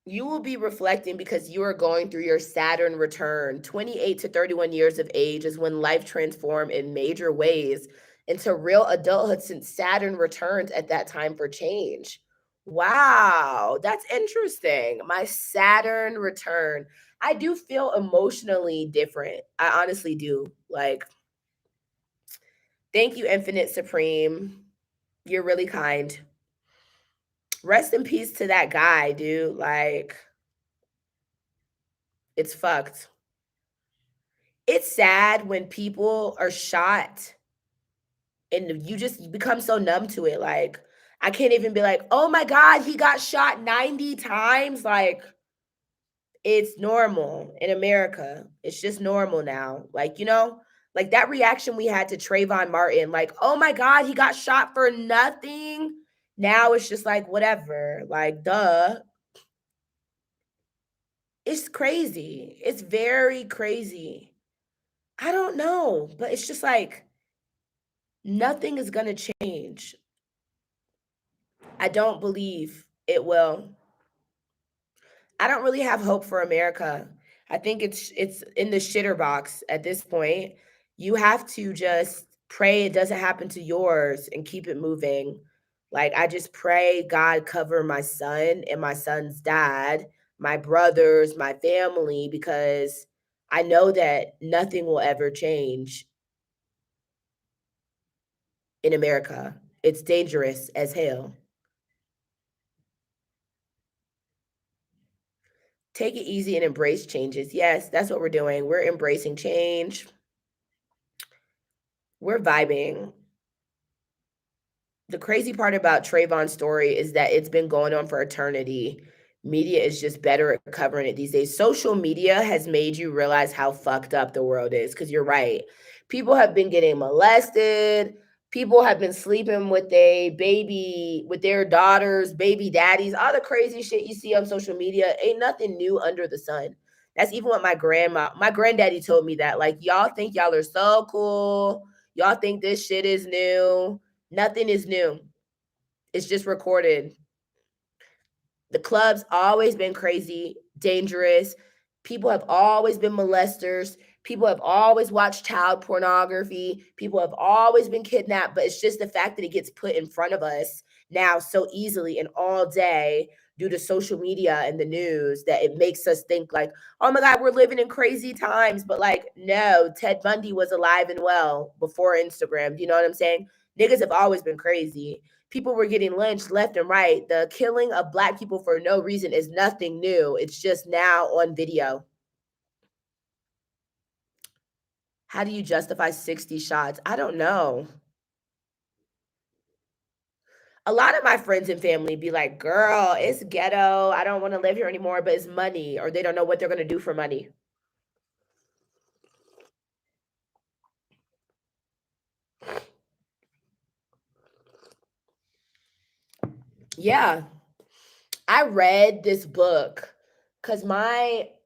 You will be reflecting because you are going through your Saturn return. 28 to 31 years of age is when life transforms in major ways into real adulthood since Saturn returns at that time for change. Wow, that's interesting. My Saturn return. I do feel emotionally different. I honestly do. Like, thank you, Infinite Supreme. You're really kind. Rest in peace to that guy, dude. Like, it's fucked. It's sad when people are shot and you just become so numb to it. Like, I can't even be like, oh my God, he got shot 90 times. Like, it's normal in America. It's just normal now. Like, like that reaction we had to Trayvon Martin, like, oh my God, he got shot for nothing. Now it's just like, whatever. Like, duh. It's crazy. It's very crazy. I don't know, but it's just like nothing is going to change. I don't believe it will. I don't really have hope for America. I think it's in the shitter box at this point. You have to just pray it doesn't happen to yours and keep it moving. Like, I just pray God cover my son and my son's dad, my brothers, my family, because I know that nothing will ever change in America. It's dangerous as hell. Take it easy and embrace changes. Yes, that's what we're doing. We're embracing change. We're vibing. The crazy part about Trayvon's story is that it's been going on for eternity. Media is just better at covering it these days. Social media has made you realize how fucked up the world is, because you're right. People have been getting molested. People have been sleeping with with their daughters, baby daddies, all the crazy shit you see on social media. Ain't nothing new under the sun. That's even what my granddaddy told me that. Like, y'all think y'all are so cool. Y'all think this shit is new. Nothing is new. It's just recorded. The club's always been crazy, dangerous. People have always been molesters. People have always watched child pornography. People have always been kidnapped, but it's just the fact that it gets put in front of us now so easily and all day due to social media and the news that it makes us think like, oh my God, we're living in crazy times. But like, no, Ted Bundy was alive and well before Instagram. Do you know what I'm saying? Niggas have always been crazy. People were getting lynched left and right. The killing of Black people for no reason is nothing new. It's just now on video. How do you justify 60 shots? I don't know. A lot of my friends and family be like, girl, it's ghetto. I don't want to live here anymore, but it's money, or they don't know what they're going to do for money. Yeah. I read this book because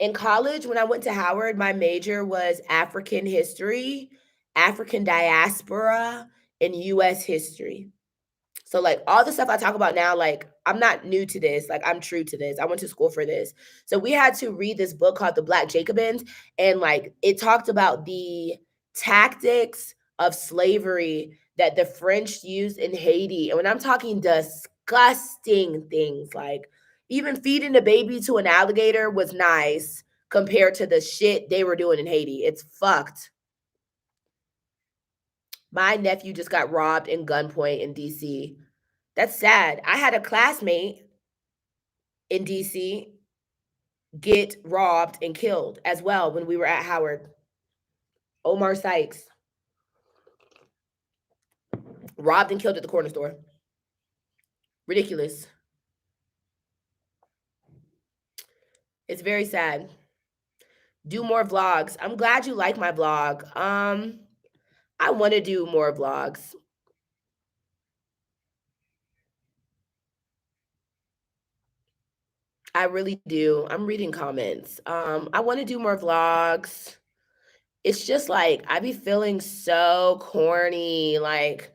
in college, when I went to Howard, my major was African history, African diaspora, and US history. So like all the stuff I talk about now, like I'm not new to this. Like I'm true to this. I went to school for this. So we had to read this book called The Black Jacobins. And like it talked about the tactics of slavery that the French used in Haiti. And when I'm talking disgusting things, like even feeding a baby to an alligator was nice compared to the shit they were doing in Haiti. It's fucked. My nephew just got robbed in gunpoint in DC. That's sad. I had a classmate in DC get robbed and killed as well when we were at Howard. Omar Sykes, robbed and killed at the corner store. Ridiculous. It's very sad. Do more vlogs. I'm glad you like my vlog. I want to do more vlogs. I really do. I'm reading comments. I want to do more vlogs. It's just like I be feeling so corny, like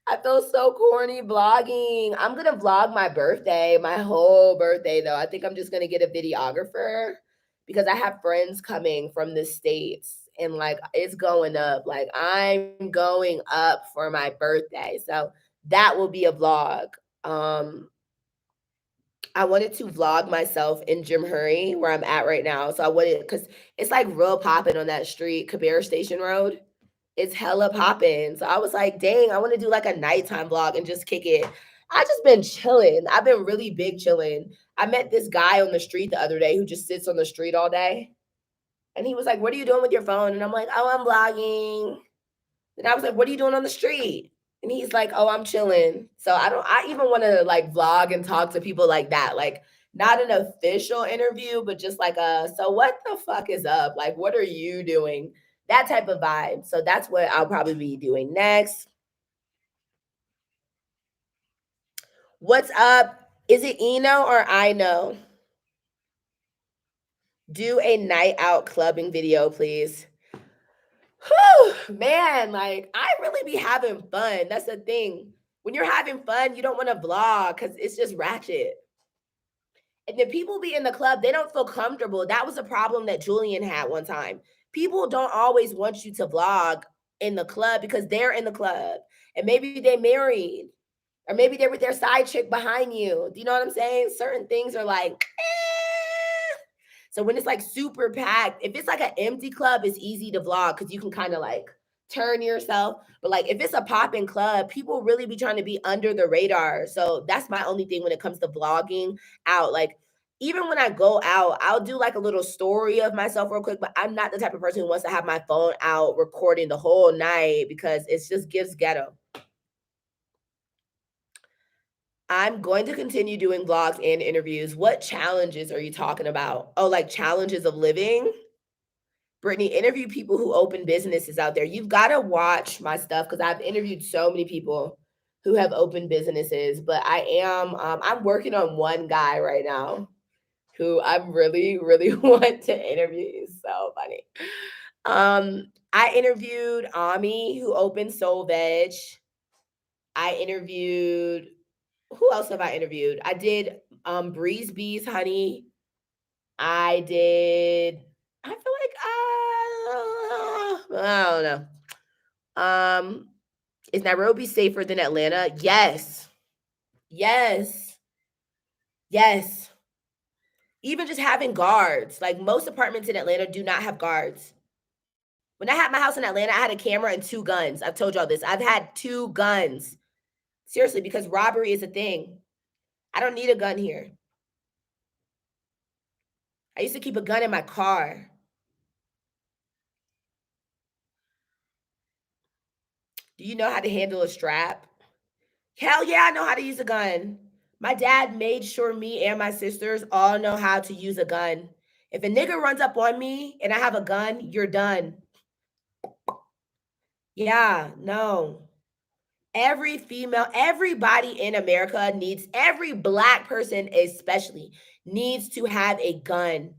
I feel so corny vlogging. I'm gonna vlog my birthday, my whole birthday though. I think I'm just gonna get a videographer because I have friends coming from the States and like it's going up. Like I'm going up for my birthday. So that will be a vlog. I wanted to vlog myself in Jim Hurry, where I'm at right now. So I wanted, because it's like real popping on that street, Kabir Station Road. It's hella popping. So I was like, dang, I want to do like a nighttime vlog and just kick it. I just been chilling. I've been really big chilling. I met this guy on the street the other day who just sits on the street all day. And he was like, "What are you doing with your phone?" And I'm like, "Oh, I'm vlogging." And I was like, "What are you doing on the street?" And he's like, "Oh, I'm chilling." So I even want to like vlog and talk to people like that. Like not an official interview, but just like so what the fuck is up? Like, what are you doing? That type of vibe. So that's what I'll probably be doing next. What's up? Is it Eno or I know? Do a night out clubbing video, please. Whew, man, like I really be having fun. That's the thing. When you're having fun, you don't want to vlog because it's just ratchet. And then people be in the club, they don't feel comfortable. That was a problem that Julian had one time. People don't always want you to vlog in the club because they're in the club. And maybe they married. Or maybe they're with their side chick behind you. Do you know what I'm saying? Certain things are like, so when it's like super packed, if it's like an empty club, it's easy to vlog because you can kind of like turn yourself. But like if it's a popping club, people really be trying to be under the radar. So that's my only thing when it comes to vlogging out. Like even when I go out, I'll do like a little story of myself real quick, but I'm not the type of person who wants to have my phone out recording the whole night because it just gives ghetto. I'm going to continue doing vlogs and interviews. What challenges are you talking about? Oh, like challenges of living? Brittany, interview people who open businesses out there. You've got to watch my stuff because I've interviewed so many people who have opened businesses. But I'm working on one guy right now who I'm really, really want to interview. He's so funny. I interviewed Ami who opened Soul Veg. I interviewed who else have I interviewed? I did Breeze Bees Honey. I did I feel like I don't know. Is Nairobi safer than Atlanta? Yes. Yes. Yes. Even just having guards. Like most apartments in Atlanta do not have guards. When I had my house in Atlanta, I had a camera and 2 guns. I've told y'all this. I've had 2 guns. Seriously, because robbery is a thing. I don't need a gun here. I used to keep a gun in my car. Do you know how to handle a strap? Hell yeah, I know how to use a gun. My dad made sure me and my sisters all know how to use a gun. If a nigga runs up on me and I have a gun, you're done. Yeah, no. Everybody in America needs, every black person especially needs to have a gun.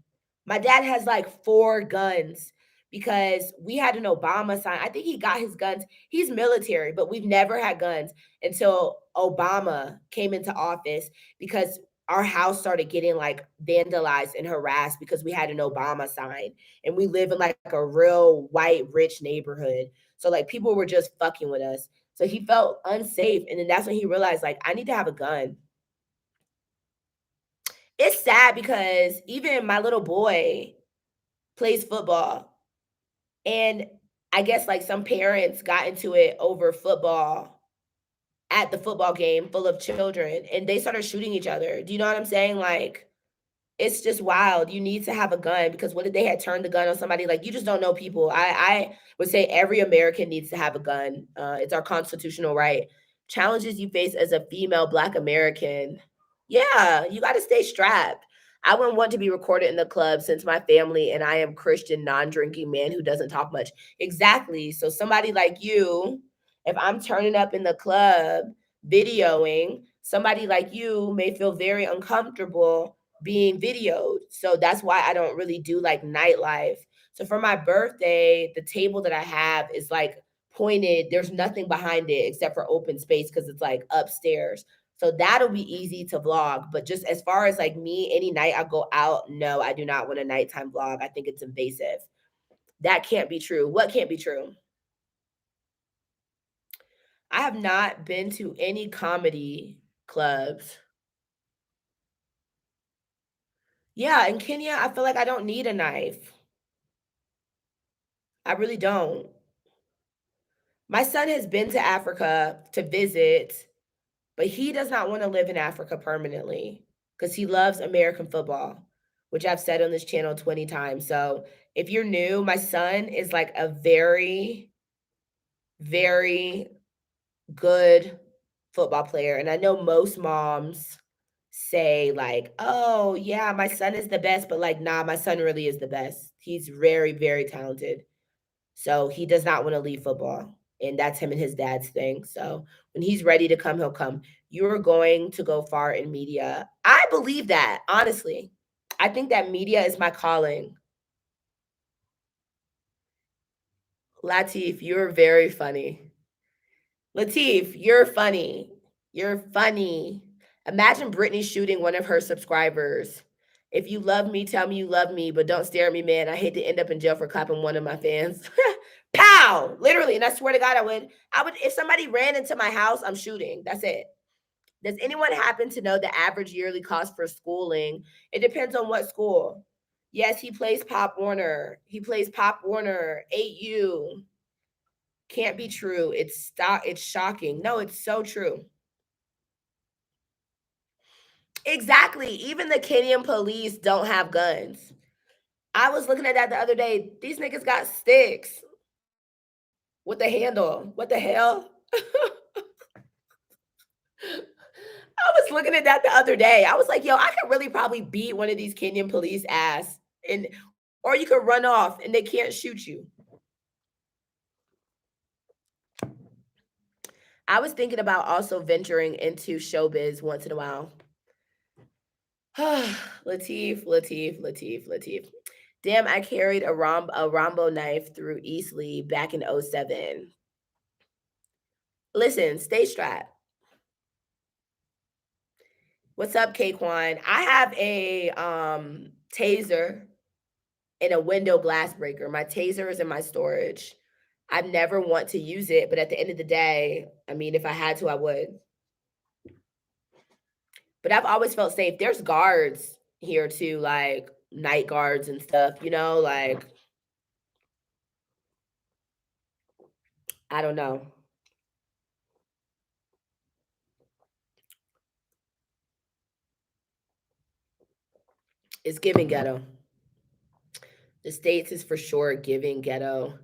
My dad has like 4 guns because we had an Obama sign. I think he got his guns. He's military, but we've never had guns until Obama came into office because our house started getting like vandalized and harassed because we had an Obama sign and we live in like a real white rich neighborhood. So like people were just fucking with us. So he felt unsafe. And then that's when he realized, like, I need to have a gun. It's sad because even my little boy plays football. And I guess like some parents got into it over football at the football game full of children and they started shooting each other. Do you know what I'm saying? Like, it's just wild. You need to have a gun because what if they had turned the gun on somebody? Like you just don't know people. I would say every American needs to have a gun. It's our constitutional right. Challenges you face as a female Black American. Yeah, you got to stay strapped. I wouldn't want to be recorded in the club since my family and I am Christian, non-drinking man who doesn't talk much. Exactly. So somebody like you, if I'm turning up in the club, videoing, somebody like you may feel very uncomfortable being videoed. So that's why I don't really do like nightlife. So for my birthday, the table that I have is like pointed, there's nothing behind it except for open space because it's like upstairs. So that'll be easy to vlog. But just as far as like me, any night I go out, no, I do not want a nighttime vlog. I think it's invasive. That can't be true. What can't be true? I have not been to any comedy clubs. Yeah, in Kenya, I feel like I don't need a knife. I really don't. My son has been to Africa to visit. But he does not want to live in Africa permanently because he loves American football, which I've said on this channel 20 times. So if you're new, my son is like a very, very good football player. And I know most moms say, like, oh, yeah, my son is the best, but like, nah, my son really is the best. He's very, very talented. So he does not want to leave football. And that's him and his dad's thing. So when he's ready to come, he'll come. You're going to go far in media. I believe that, honestly. I think that media is my calling. Latif, you're very funny. Latif, you're funny. You're funny. Imagine Britney shooting one of her subscribers. If you love me, tell me you love me, but don't stare at me, man. I hate to end up in jail for clapping one of my fans. Pow! Literally. And I swear to God, I would, if somebody ran into my house, I'm shooting. That's it. Does anyone happen to know the average yearly cost for schooling? It depends on what school. Yes, he plays Pop Warner. He plays Pop Warner, 8U. Can't be true. It's shocking. No, it's so true. Exactly. Even the Kenyan police don't have guns. I was looking at that the other day. These niggas got sticks with the handle. What the hell? I was looking at that the other day. I was like, yo, I could really probably beat one of these Kenyan police ass, and or you could run off and they can't shoot you. I was thinking about also venturing into showbiz once in a while. Latif. Damn, I carried a Rambo knife through Eastleigh back in 07. Listen, stay strapped. What's up, Kwan? I have a taser and a window glass breaker. My taser is in my storage. I never want to use it, but at the end of the day, I mean, if I had to, I would. But I've always felt safe. There's guards here too, like night guards and stuff, you know, like I don't know. It's giving ghetto. The States is for sure giving ghetto.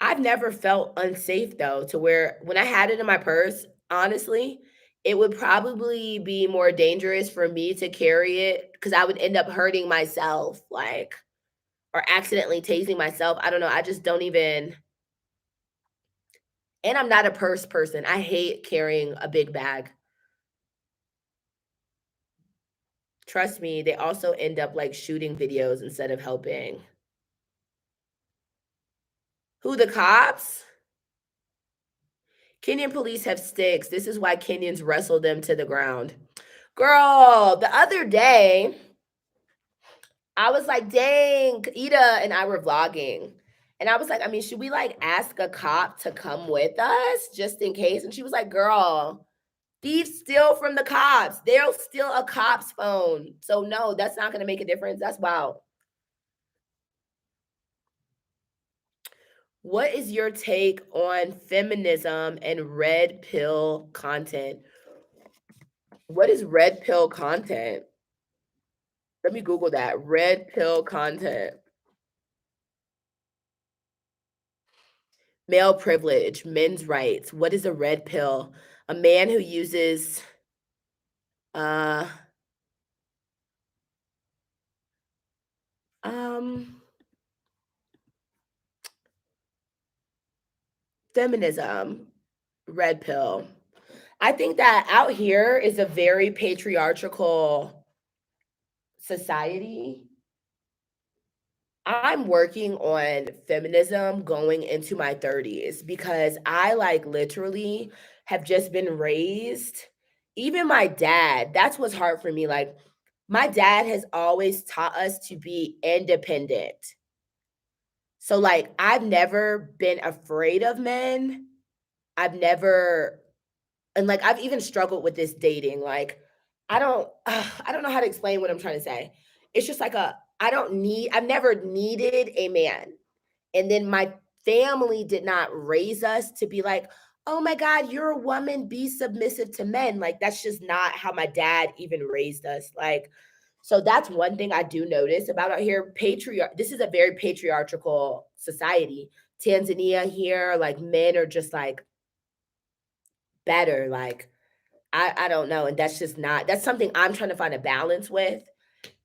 I've never felt unsafe though, to where when I had it in my purse, honestly, it would probably be more dangerous for me to carry it because I would end up hurting myself, like, or accidentally tasing myself. I don't know. I just don't even. And I'm not a purse person. I hate carrying a big bag. Trust me, they also end up like shooting videos instead of helping. Who, the cops? Kenyan police have sticks. This is why Kenyans wrestle them to the ground. Girl, the other day, I was like, dang, Ida and I were vlogging. And I was like, I mean, should we like ask a cop to come with us just in case? And she was like, girl, thieves steal from the cops. They'll steal a cop's phone. So no, that's not going to make a difference. That's wild. What is your take on feminism and red pill content? What is red pill content? Let me Google that. Red pill content. Male privilege, men's rights. What is a red pill? A man who uses feminism, red pill. I think that out here is a very patriarchal society. I'm working on feminism going into my 30s because I like literally have just been raised. Even my dad, that's what's hard for me. Like, my dad has always taught us to be independent. So, like, I've never been afraid of men. I've never, and like, I've even struggled with this dating. Like, I don't know how to explain what I'm trying to say. It's just like I've never needed a man. And then my family did not raise us to be like, oh my God, you're a woman, be submissive to men. Like, that's just not how my dad even raised us. Like, so that's one thing I do notice about out here. This is a very patriarchal society. Tanzania here, like men are just like better. Like, I don't know. And that's just not, that's something I'm trying to find a balance with.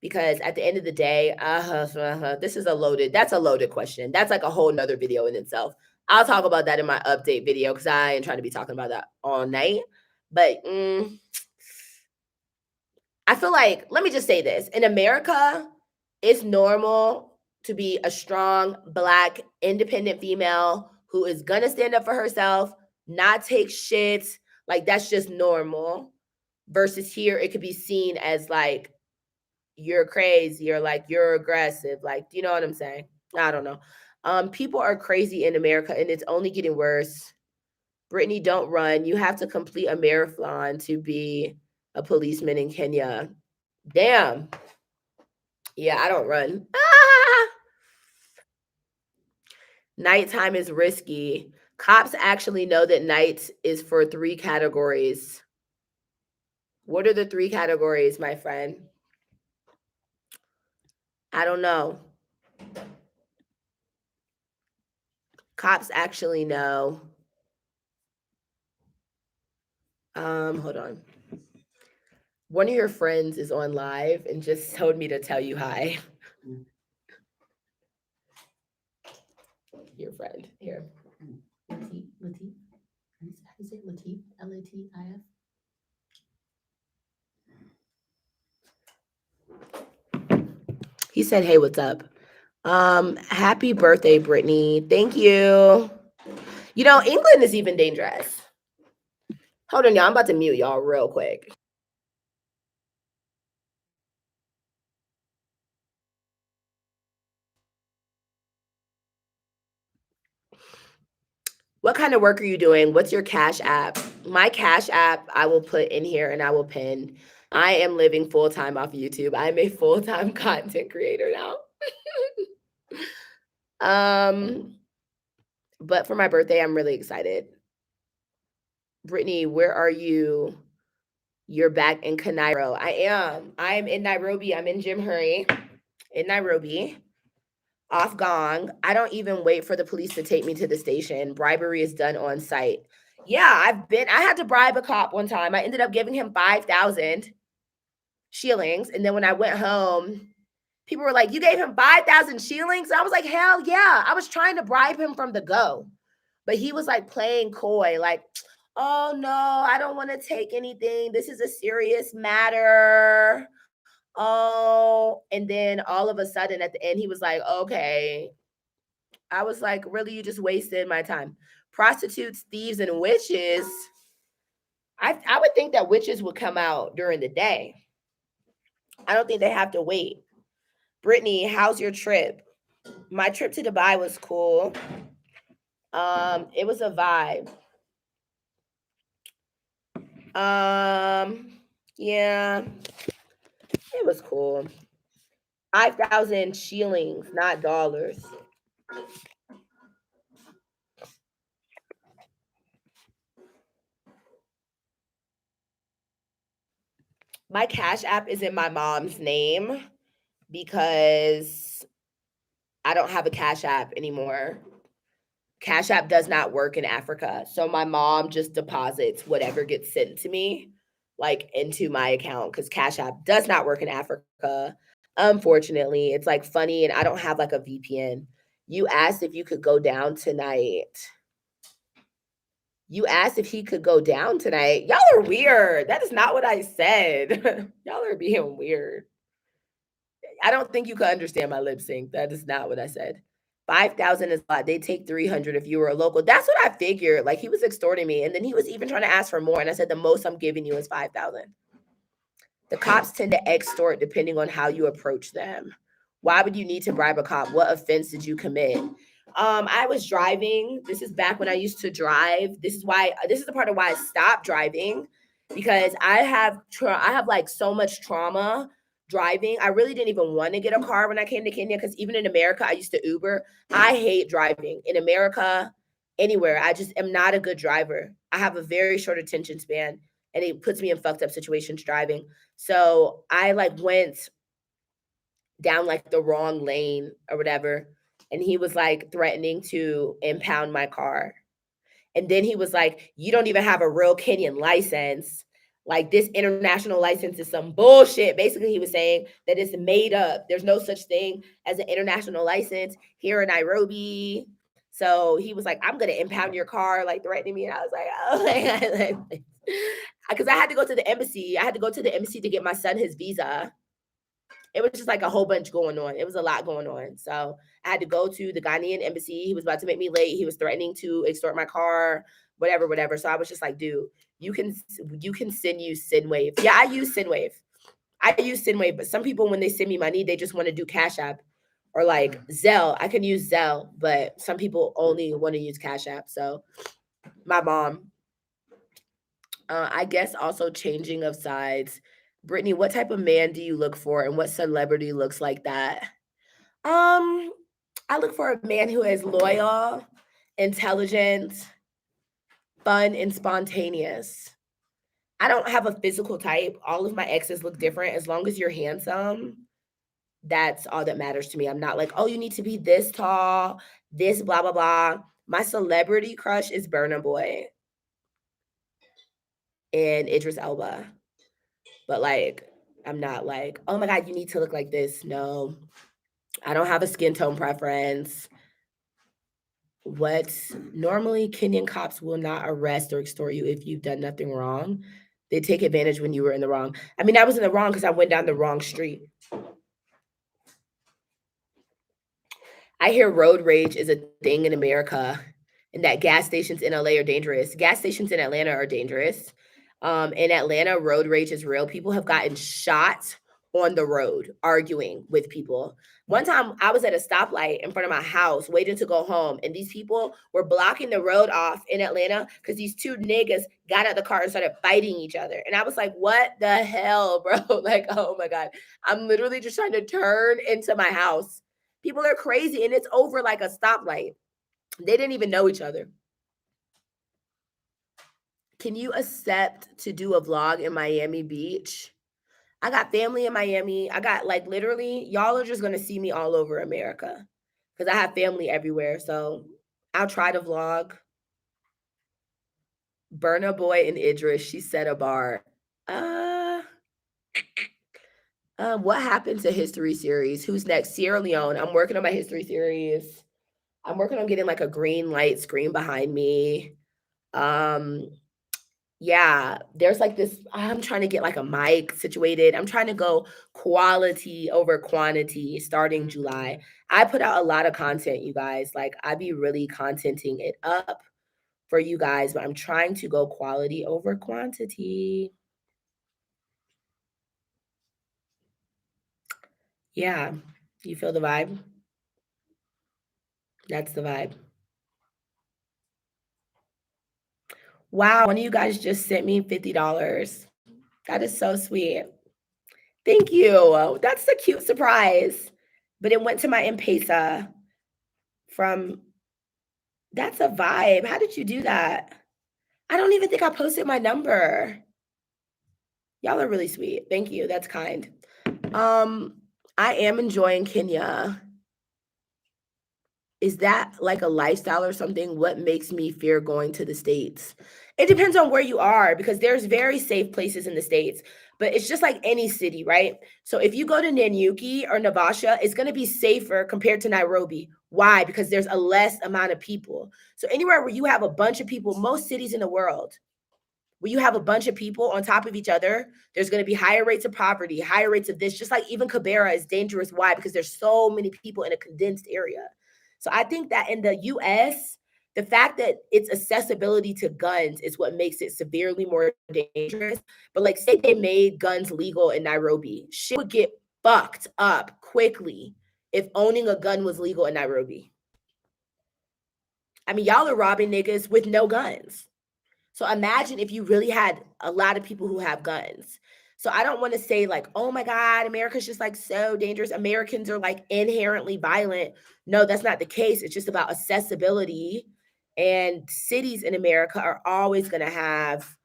Because at the end of the day, that's a loaded question. That's like a whole nother video in itself. I'll talk about that in my update video because I ain't trying to be talking about that all night. But I feel like, let me just say this. In America, it's normal to be a strong, Black, independent female who is going to stand up for herself, not take shit. Like, that's just normal. Versus here, it could be seen as like, you're crazy or like you're aggressive. Like, do you know what I'm saying? I don't know. People are crazy in America and it's only getting worse. Brittany, don't run. You have to complete a marathon to be a policeman in Kenya. Damn. Yeah, I don't run. Ah! Nighttime is risky. Cops actually know that night is for 3 categories. What are the 3 categories, my friend? I don't know. Cops actually know. Hold on. One of your friends is on live and just told me to tell you hi. Your friend here. Latif. How do you say Latif? Latif. He said, "Hey, what's up? Happy birthday, Brittany. Thank you. You know, England is even dangerous. Hold on, y'all. I'm about to mute y'all real quick." What kind of work are you doing? What's your Cash App? My Cash App, I will put in here and I will pin. I am living full-time off YouTube. I'm a full-time content creator now. But for my birthday, I'm really excited. Brittany, where are you? You're back in Cairo. I am. I'm in Nairobi. I'm in Jim Hurry in Nairobi. Off gong. I don't even wait for the police to take me to the station. Bribery is done on site. Yeah, I had to bribe a cop one time. I ended up giving him 5,000 shillings. And then when I went home, people were like, "You gave him 5,000 shillings?" I was like, "Hell yeah." I was trying to bribe him from the go. But he was like playing coy, like, "Oh no, I don't want to take anything. This is a serious matter. Oh," and then all of a sudden at the end, he was like, "Okay." I was like, "Really, you just wasted my time." Prostitutes, thieves, and witches. I would think that witches would come out during the day. I don't think they have to wait. Brittany, how's your trip? My trip to Dubai was cool. It was a vibe. Yeah, it was cool. 5,000 shillings, not dollars. My Cash App is in my mom's name because I don't have a Cash App anymore. Cash App does not work in Africa. So my mom just deposits whatever gets sent to me, like into my account, because Cash App does not work in Africa. Unfortunately, it's like funny, and I don't have like a VPN. You asked if you could go down tonight. You asked if he could go down tonight. Y'all are weird. That is not what I said. Y'all are being weird. I don't think you could understand my lip sync. That is not what I said. 5,000 is a lot. They take 300 if you were a local. That's what I figured. Like, he was extorting me. And then he was even trying to ask for more. And I said, the most I'm giving you is 5,000. The cops tend to extort depending on how you approach them. Why would you need to bribe a cop? What offense did you commit? I was driving. This is back when I used to drive. This is the part of why I stopped driving, because I have like so much trauma driving. I really didn't even want to get a car when I came to Kenya, because even in America, I used to Uber. I hate driving. In America, anywhere. I just am not a good driver. I have a very short attention span, and it puts me in fucked up situations driving. So I like went down like the wrong lane or whatever, and he was like threatening to impound my car. And then he was like, "You don't even have a real Kenyan license. Like, this international license is some bullshit." Basically, he was saying that it's made up. There's no such thing as an international license here in Nairobi. So he was like, "I'm gonna impound your car," like threatening me. And I was like, "Oh my God." Because I had to go to the embassy. I had to go to the embassy to get my son his visa. It was just like a whole bunch going on. It was a lot going on. So I had to go to the Ghanaian embassy. He was about to make me late. He was threatening to extort my car, whatever, whatever. So I was just like, dude, you can use Sendwave. Yeah, I use Sendwave. I use Sendwave, but some people, when they send me money, they just want to do Cash App or like Zelle. I can use Zelle, but some people only want to use Cash App. So my mom, I guess also changing of sides. Brittany, what type of man do you look for, and what celebrity looks like that? I look for a man who is loyal, intelligent, fun, and spontaneous. I don't have a physical type. All of my exes look different. As long as you're handsome, that's all that matters to me. I'm not like, oh, you need to be this tall, this blah blah blah. My celebrity crush is Burna Boy and Idris Elba. But like, I'm not like, oh my God, you need to look like this. No, I don't have a skin tone preference. What normally Kenyan cops will not arrest or extort you if you've done nothing wrong. They take advantage when you were in the wrong. I mean, I was in the wrong because I went down the wrong street. I hear road rage is a thing in America and that gas stations in LA are dangerous. Gas stations in Atlanta are dangerous. In Atlanta, road rage is real. People have gotten shot on the road arguing with people. One time I was at a stoplight in front of my house waiting to go home, and these people were blocking the road off in Atlanta because these two niggas got out of the car and started fighting each other. And I was like, what the hell, bro? Like, oh my God. I'm literally just trying to turn into my house. People are crazy, and it's over like a stoplight. They didn't even know each other. Can you accept to do a vlog in Miami Beach? I got family in Miami. I got like literally, y'all are just going to see me all over America because I have family everywhere. So I'll try to vlog. Burna Boy and Idris, she set a bar. What happened to History Series? Who's next? Sierra Leone. I'm working on my History Series. I'm working on getting like a green light screen behind me. Yeah, there's like this. I'm trying to get like a mic situated. I'm trying to go quality over quantity starting July. I put out a lot of content, you guys. Like, I be really contenting it up for you guys, but I'm trying to go quality over quantity. Yeah, you feel the vibe? That's the vibe. Wow, one of you guys just sent me $50. That is so sweet. Thank you. That's a cute surprise. But it went to my M-Pesa from that's a vibe. How did you do that? I don't even think I posted my number. Y'all are really sweet. Thank you. That's kind. I am enjoying Kenya. Is that like a lifestyle or something? What makes me fear going to the States? It depends on where you are because there's very safe places in the States, but it's just like any city, right? So if you go to Nanyuki or Navasha, it's going to be safer compared to Nairobi. Why? Because there's a less amount of people. So anywhere where you have a bunch of people, most cities in the world, where you have a bunch of people on top of each other, there's going to be higher rates of poverty, higher rates of this, just like even Kibera is dangerous. Why? Because there's so many people in a condensed area. So I think that in the US, the fact that its accessibility to guns is what makes it severely more dangerous. But like, say they made guns legal in Nairobi, shit would get fucked up quickly if owning a gun was legal in Nairobi. I mean, y'all are robbing niggas with no guns. So imagine if you really had a lot of people who have guns. So I don't want to say like, oh my God, America's just like so dangerous. Americans are like inherently violent. No, that's not the case. It's just about accessibility And cities in America are always going to have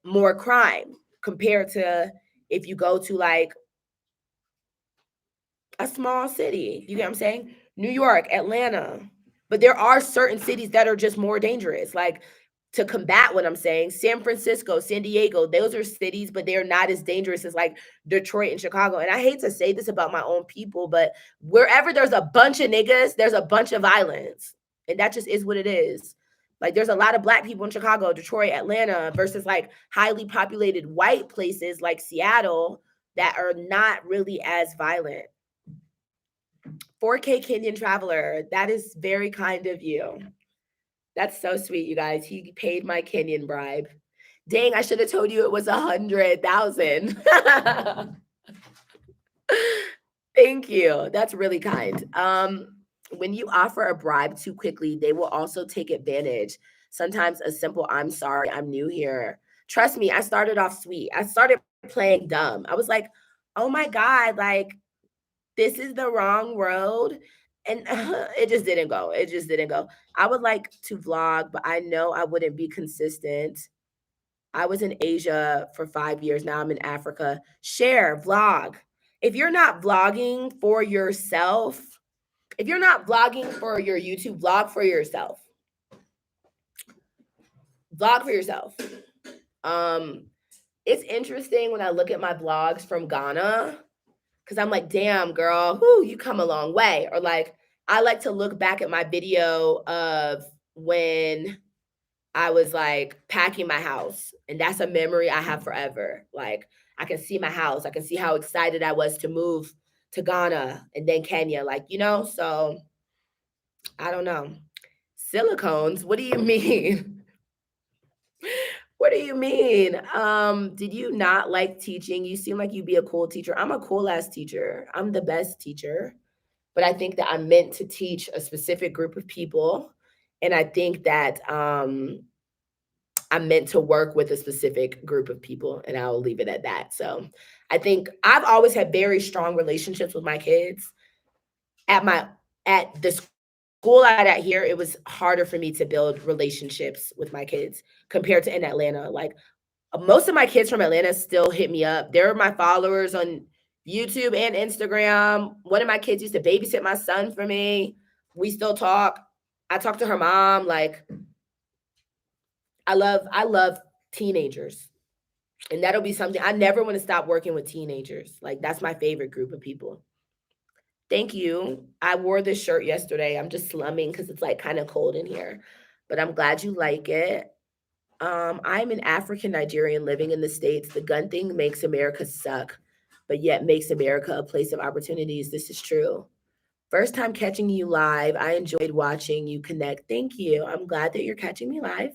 more crime compared to if you go to like a small city. You get what I'm saying? New York, Atlanta. But there are certain cities that are just more dangerous. Like to combat what I'm saying, San Francisco, San Diego, those are cities, but they're not as dangerous as like Detroit and Chicago. And I hate to say this about my own people, but wherever there's a bunch of niggas, there's a bunch of violence. And that just is what it is. Like there's a lot of black people in Chicago, Detroit, Atlanta versus like highly populated white places like Seattle that are not really as violent. 4K Kenyan Traveler, that is very kind of you. That's so sweet, you guys. He paid my Kenyan bribe. Dang, I should have told you it was 100,000. Thank you. That's really kind. When you offer a bribe too quickly, they will also take advantage. Sometimes a simple "I'm sorry, I'm new here." Trust me, I started off sweet. I started playing dumb. I was like, "Oh my God, like this is the wrong road." And it just didn't go. It just didn't go. I would like to vlog, but I know I wouldn't be consistent. I was in Asia for 5 years. Now I'm in Africa. Share, vlog. If you're not vlogging for yourself, if you're not vlogging for your YouTube, vlog for yourself. Vlog for yourself. It's interesting when I look at my vlogs from Ghana because I'm like, damn, girl, whoo, you come a long way. Or like, I like to look back at my video of when I was like packing my house. And that's a memory I have forever. Like, I can see my house. I can see how excited I was to move to Ghana and then Kenya. Like, so I don't know. Silicones? What do you mean? What do you mean? Did you not like teaching? You seem like you'd be a cool teacher. I'm a cool ass teacher. I'm the best teacher. But I think that I'm meant to teach a specific group of people. And I think that I'm meant to work with a specific group of people, and I'll leave it at that. So I think I've always had very strong relationships with my kids. At the school I at here, it was harder for me to build relationships with my kids compared to in Atlanta. Like most of my kids from Atlanta still hit me up. They're my followers on YouTube and Instagram. One of my kids used to babysit my son for me. We still talk. I talk to her mom. Like I love teenagers. And that'll be something I never want to stop working with teenagers. Like that's my favorite group of people. Thank you. I wore this shirt yesterday. I'm just slumming because it's like kind of cold in here. But I'm glad you like it. I'm an African Nigerian living in the States. The gun thing makes America suck, but yet makes America a place of opportunities. This is true. First time catching you live. I enjoyed watching you connect. Thank you. I'm glad that you're catching me live.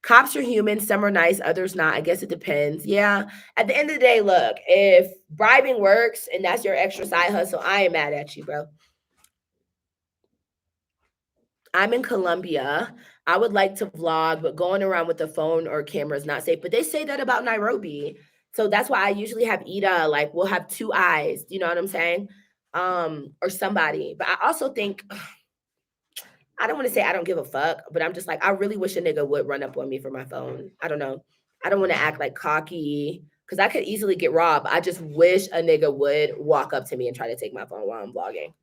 Cops are human. Some are nice, others not. I guess it depends. Yeah. At the end of the day, look, if bribing works and that's your extra side hustle, I ain't mad at you, bro. I'm in Colombia. I would like to vlog, but going around with a phone or camera is not safe. But they say that about Nairobi. So that's why I usually have Ida, like we'll have two eyes. You know what I'm saying? Or somebody. But I also think I don't want to say I don't give a fuck, but I'm just like, I really wish a nigga would run up on me for my phone. I don't know. I don't want to act like cocky because I could easily get robbed. I just wish a nigga would walk up to me and try to take my phone while I'm vlogging.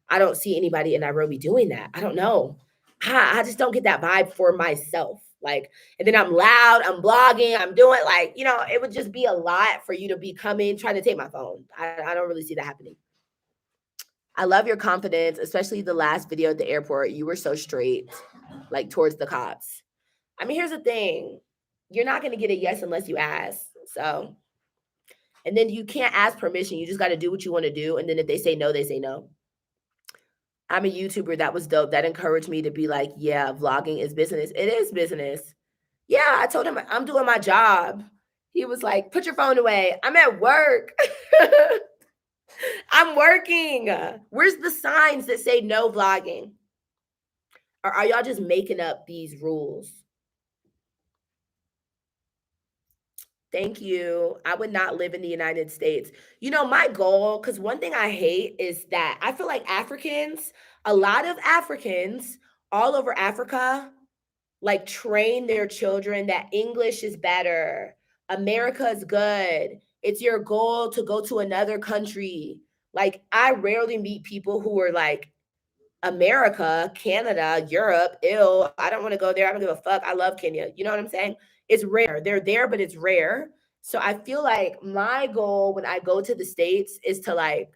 I don't see anybody in Nairobi doing that. I don't know. I just don't get that vibe for myself. Like, and then I'm loud, I'm blogging, I'm doing like, it would just be a lot for you to be coming, trying to take my phone. I don't really see that happening. I love your confidence, especially the last video at the airport. You were so straight, like towards the cops. I mean, here's the thing. You're not going to get a yes unless you ask. So, and then you can't ask permission. You just got to do what you want to do. And then if they say no, they say no. I'm a YouTuber. That was dope. That encouraged me to be like, yeah, vlogging is business. It is business. Yeah, I told him I'm doing my job. He was like, put your phone away. I'm at work. I'm working. Where's the signs that say no vlogging? Or are y'all just making up these rules? Thank you. I would not live in the United States. My goal, because one thing I hate is that I feel like a lot of Africans all over Africa, like train their children that English is better. America is good. It's your goal to go to another country. Like, I rarely meet people who are like, America, Canada, Europe, ill. I don't want to go there. I don't give a fuck. I love Kenya. You know what I'm saying? It's rare. They're there, but it's rare. So I feel like my goal when I go to the States is to like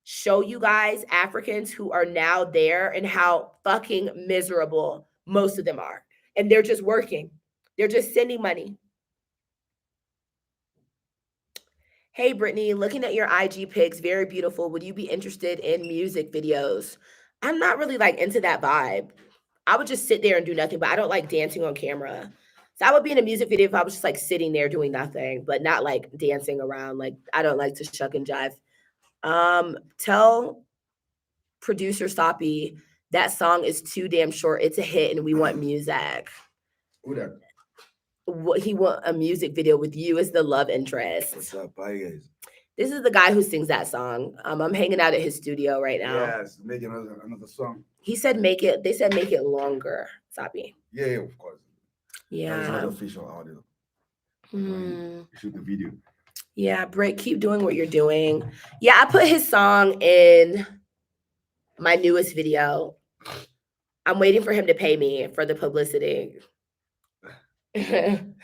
show you guys Africans who are now there and how fucking miserable most of them are. And they're just working. They're just sending money. Hey, Brittany, looking at your IG pics, very beautiful. Would you be interested in music videos? I'm not really like into that vibe. I would just sit there and do nothing, but I don't like dancing on camera. So I would be in a music video if I was just like sitting there doing nothing, but not like dancing around. Like, I don't like to shuck and jive. Tell producer Soppy that song is too damn short. It's a hit and we want music. Who that? What he want a music video with you as the love interest. What's up? Hi guys. This is the guy who sings that song. I'm hanging out at his studio right now. Yes, make another song. He said make it. They said make it longer. Sabi. Yeah, of course. It's Yeah. not official audio. Shoot the video. Yeah, Britt, keep doing what you're doing. Yeah, I put his song in my newest video. I'm waiting for him to pay me for the publicity. I'm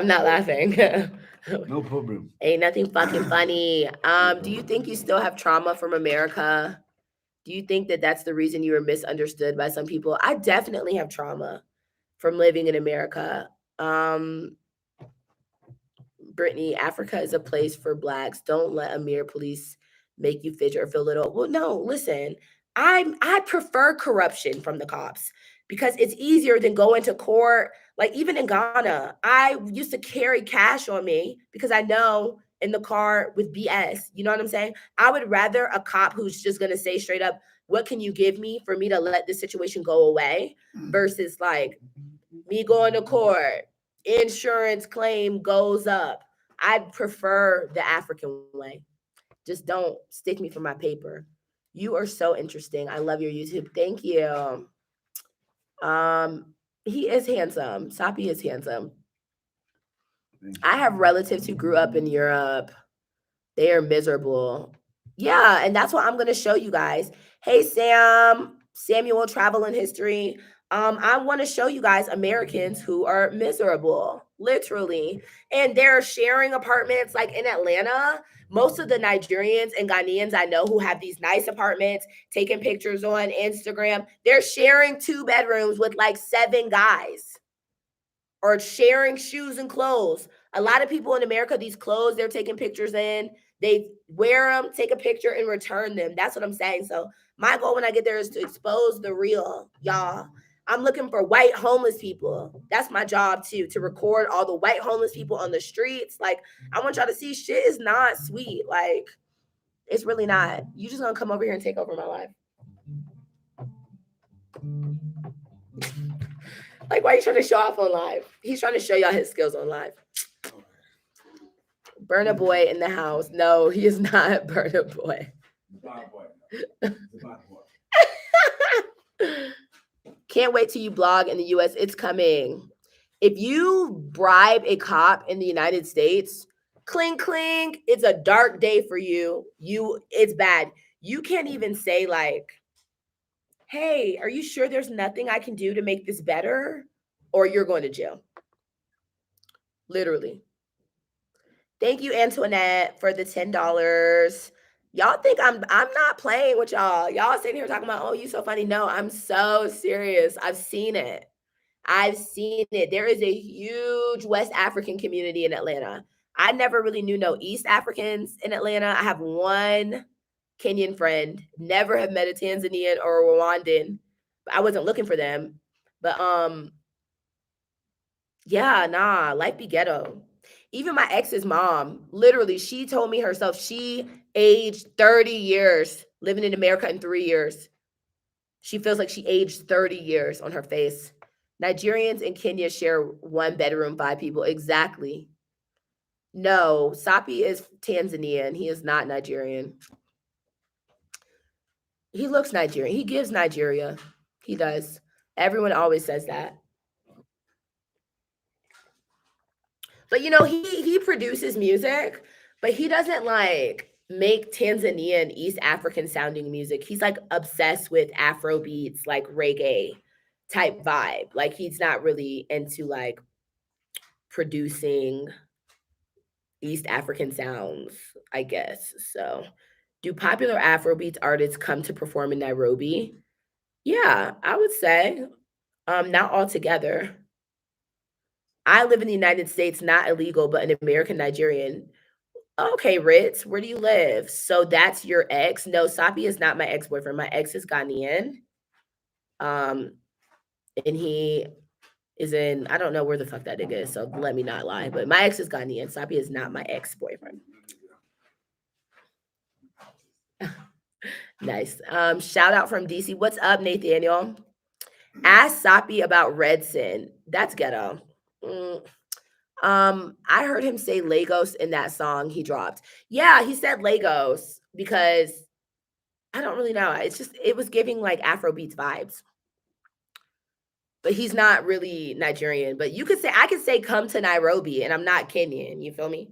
not laughing. No problem. Ain't nothing fucking funny. Do you think you still have trauma from America? Do you think that that's the reason you were misunderstood by some people? I definitely have trauma from living in America. Brittany, Africa is a place for Blacks. Don't let Amir police make you fidget or feel little. Well, no, listen, I prefer corruption from the cops because it's easier than going to court. Like, even in Ghana, I used to carry cash on me because I know in the car with BS, you know what I'm saying? I would rather a cop who's just going to say straight up, what can you give me for me to let this situation go away versus like me going to court, insurance claim goes up. I'd prefer the African way. Just don't stick me for my paper. You are so interesting. I love your YouTube. Thank you. He is handsome. Sapi is handsome. I have relatives who grew up in Europe. They are miserable. Yeah, and that's what I'm going to show you guys. Hey, Samuel, Travel and History. I want to show you guys Americans who are miserable, literally. And they're sharing apartments like in Atlanta. Most of the Nigerians and Ghanaians I know who have these nice apartments, taking pictures on Instagram, they're sharing 2 bedrooms with like 7 guys or sharing shoes and clothes. A lot of people in America, these clothes they're taking pictures in, they wear them, take a picture and return them. That's what I'm saying. So my goal when I get there is to expose the real, y'all. I'm looking for white homeless people. That's my job too, to record all the white homeless people on the streets. Like, I want y'all to see shit is not sweet. Like, it's really not. You just gonna come over here and take over my life. Like, why are you trying to show off on live? He's trying to show y'all his skills on live. Burna Boy in the house. No, he is not Burna Boy. Can't wait till you blog in the US. It's coming. If you bribe a cop in the United States, clink, clink, it's a dark day for you. It's bad. You can't even say like, hey, are you sure there's nothing I can do to make this better? Or you're going to jail. Literally. Thank you, Antoinette, for the $10. Y'all think I'm not playing with y'all. Y'all sitting here talking about, oh, you so funny. No, I'm so serious. I've seen it. There is a huge West African community in Atlanta. I never really knew no East Africans in Atlanta. I have one Kenyan friend. Never have met a Tanzanian or a Rwandan. I wasn't looking for them. But yeah, nah, life be ghetto. Even my ex's mom, literally, she told me herself, she aged 30 years living in America in 3 years. She feels like she aged 30 years on her face. Nigerians in Kenya share 1 bedroom, 5 people. Exactly. No, Sapi is Tanzanian. He is not Nigerian. He looks Nigerian. He gives Nigeria. He does. Everyone always says that. But he produces music, but he doesn't like make Tanzania and East African sounding music. He's like obsessed with Afro beats, like reggae type vibe. Like he's not really into like producing East African sounds, I guess. So, do popular Afrobeats artists come to perform in Nairobi? Yeah, I would say not altogether. I live in the United States, not illegal, but an American Nigerian. Okay, Ritz, where do you live? So that's your ex? No, Sapi is not my ex-boyfriend. My ex is Ghanaian. Um, and he is in, I don't know where the fuck that nigga is, so let me not lie. But my ex is Ghanaian. Sapi is not my ex-boyfriend. Nice. Shout out from DC. What's up, Nathaniel? Ask Sapi about Redson. That's ghetto. I heard him say Lagos in that song he dropped. Yeah, he said Lagos because I don't really know. It was giving like Afrobeats vibes. But he's not really Nigerian. But I could say come to Nairobi and I'm not Kenyan. You feel me?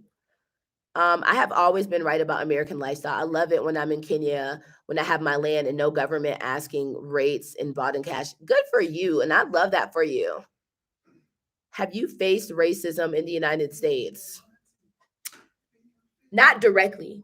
I have always been right about American lifestyle. I love it when I'm in Kenya, when I have my land and no government asking rates and bought in cash. Good for you. And I love that for you. Have you faced racism in the United States? Not directly.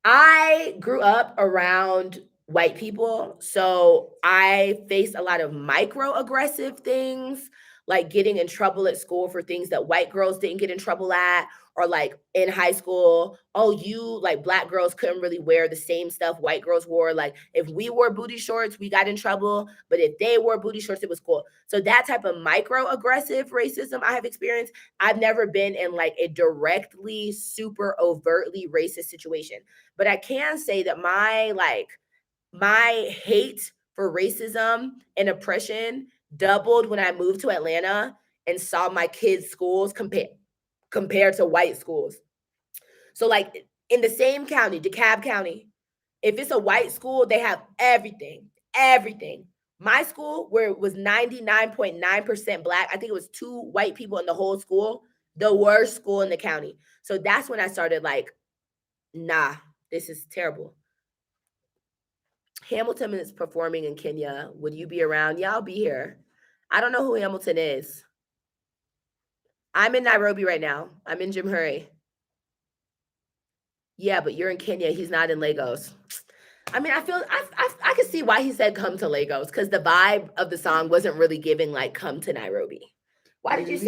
I grew up around white people, so I faced a lot of microaggressive things, like getting in trouble at school for things that white girls didn't get in trouble at, or like in high school, like black girls couldn't really wear the same stuff white girls wore. Like if we wore booty shorts, we got in trouble, but if they wore booty shorts, it was cool. So that type of microaggressive racism I have experienced. I've never been in like a directly super overtly racist situation. But I can say that my hate for racism and oppression doubled when I moved to Atlanta and saw my kids' schools compared to white schools. So like in the same county, DeKalb County, if it's a white school, they have everything, everything. My school, where it was 99.9% black, I think it was 2 white people in the whole school, the worst school in the county. So that's when I started like, nah, this is terrible. Hamilton is performing in Kenya. Would you be around? Yeah, I'll be here. I don't know who Hamilton is. I'm in Nairobi right now. I'm in Jamhuri. Yeah, but you're in Kenya. He's not in Lagos. I mean, I can see why he said come to Lagos, because the vibe of the song wasn't really giving like come to Nairobi. Why did you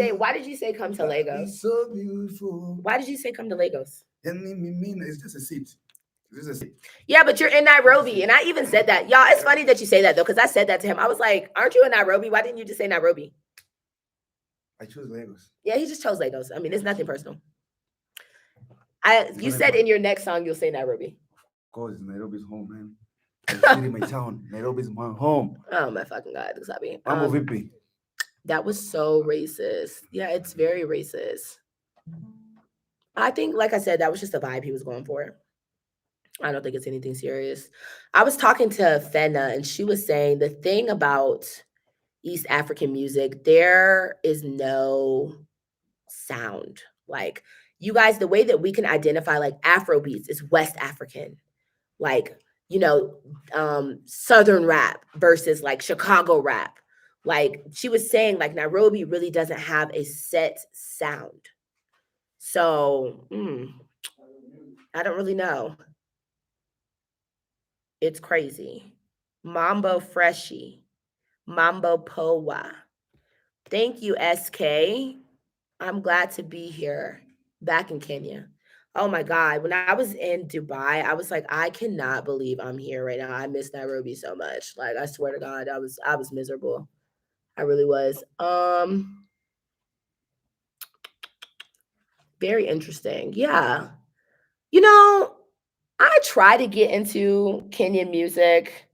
say come to Lagos? It's so beautiful. Why did you say come to Lagos? It's just a seat. Yeah, but you're in Nairobi. And I even said that. Y'all, it's funny that you say that though, because I said that to him. I was like, aren't you in Nairobi? Why didn't you just say Nairobi? I chose Lagos. Yeah, he just chose Lagos. I mean, it's nothing personal. You said in your next song you'll say Nairobi. Of course, Nairobi's home, man. City, my town. Nairobi's my home. Oh my fucking God, Xabi. I'm VP. That was so racist. Yeah, it's very racist. I think, like I said, that was just the vibe he was going for. I don't think it's anything serious. I was talking to Fenna, and she was saying the thing about East African music, there is no sound. Like, you guys, the way that we can identify like Afro beats is West African. Like, Southern rap versus like Chicago rap. Like she was saying, like Nairobi really doesn't have a set sound. So I don't really know. It's crazy. Mambo Freshie. Mambo Powa. Thank you, SK. I'm glad to be here back in Kenya. Oh my God. When I was in Dubai, I was like, I cannot believe I'm here right now. I miss Nairobi so much. Like, I swear to God, I was miserable. I really was. Very interesting. Yeah. I try to get into Kenyan music,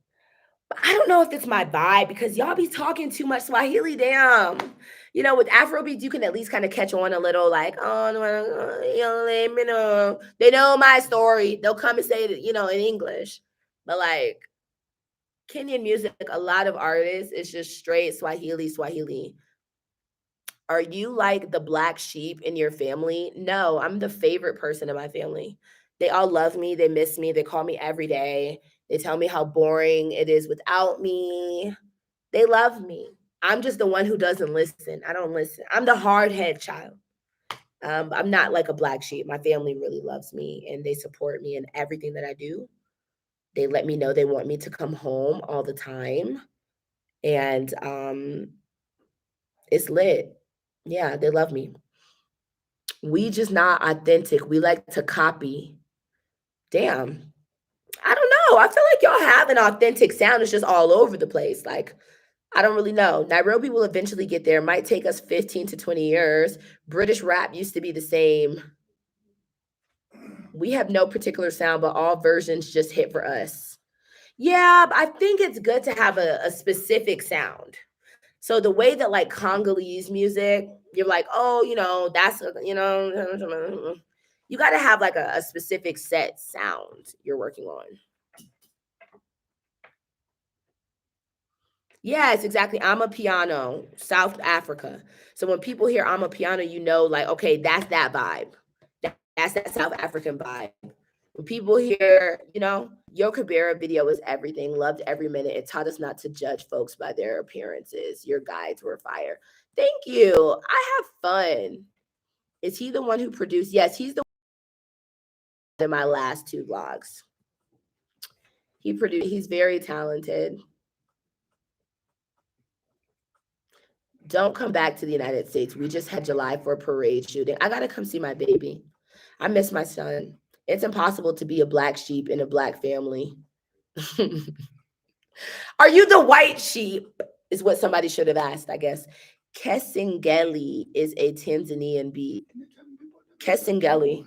but I don't know if it's my vibe because y'all be talking too much Swahili. Damn. With Afrobeats, you can at least kind of catch on a little, like, oh, they know my story. They'll come and say it, in English. But like, Kenyan music, a lot of artists, is just straight Swahili. Are you like the black sheep in your family? No, I'm the favorite person in my family. They all love me. They miss me. They call me every day. They tell me how boring it is without me. They love me. I'm just the one who doesn't listen. I don't listen. I'm the hard head child. I'm not like a black sheep. My family really loves me and they support me in everything that I do. They let me know they want me to come home all the time. And it's lit. Yeah, they love me. We just not authentic. We like to copy. Damn. I don't know. I feel like y'all have an authentic sound. It's just all over the place. Like, I don't really know. Nairobi will eventually get there. It might take us 15 to 20 years. British rap used to be the same. We have no particular sound, but all versions just hit for us. Yeah, I think it's good to have a specific sound. So the way that like Congolese music, you're like, oh, that's, you got to have like a specific set sound you're working on. Yes, exactly. I'm a piano, South Africa. So when people hear I'm a piano, like, okay, that's that vibe. That's that South African vibe. When people hear, your Kabera video is everything, loved every minute. It taught us not to judge folks by their appearances. Your guides were fire. Thank you. I have fun. Is he the one who produced? Yes, he's the one in my last 2 vlogs. He's very talented. Don't come back to the United States. We just had July 4th parade shooting. I got to come see my baby. I miss my son. It's impossible to be a black sheep in a black family. Are you the white sheep? Is what somebody should have asked, I guess. Kesingeli is a Tanzanian beat. Kesingeli.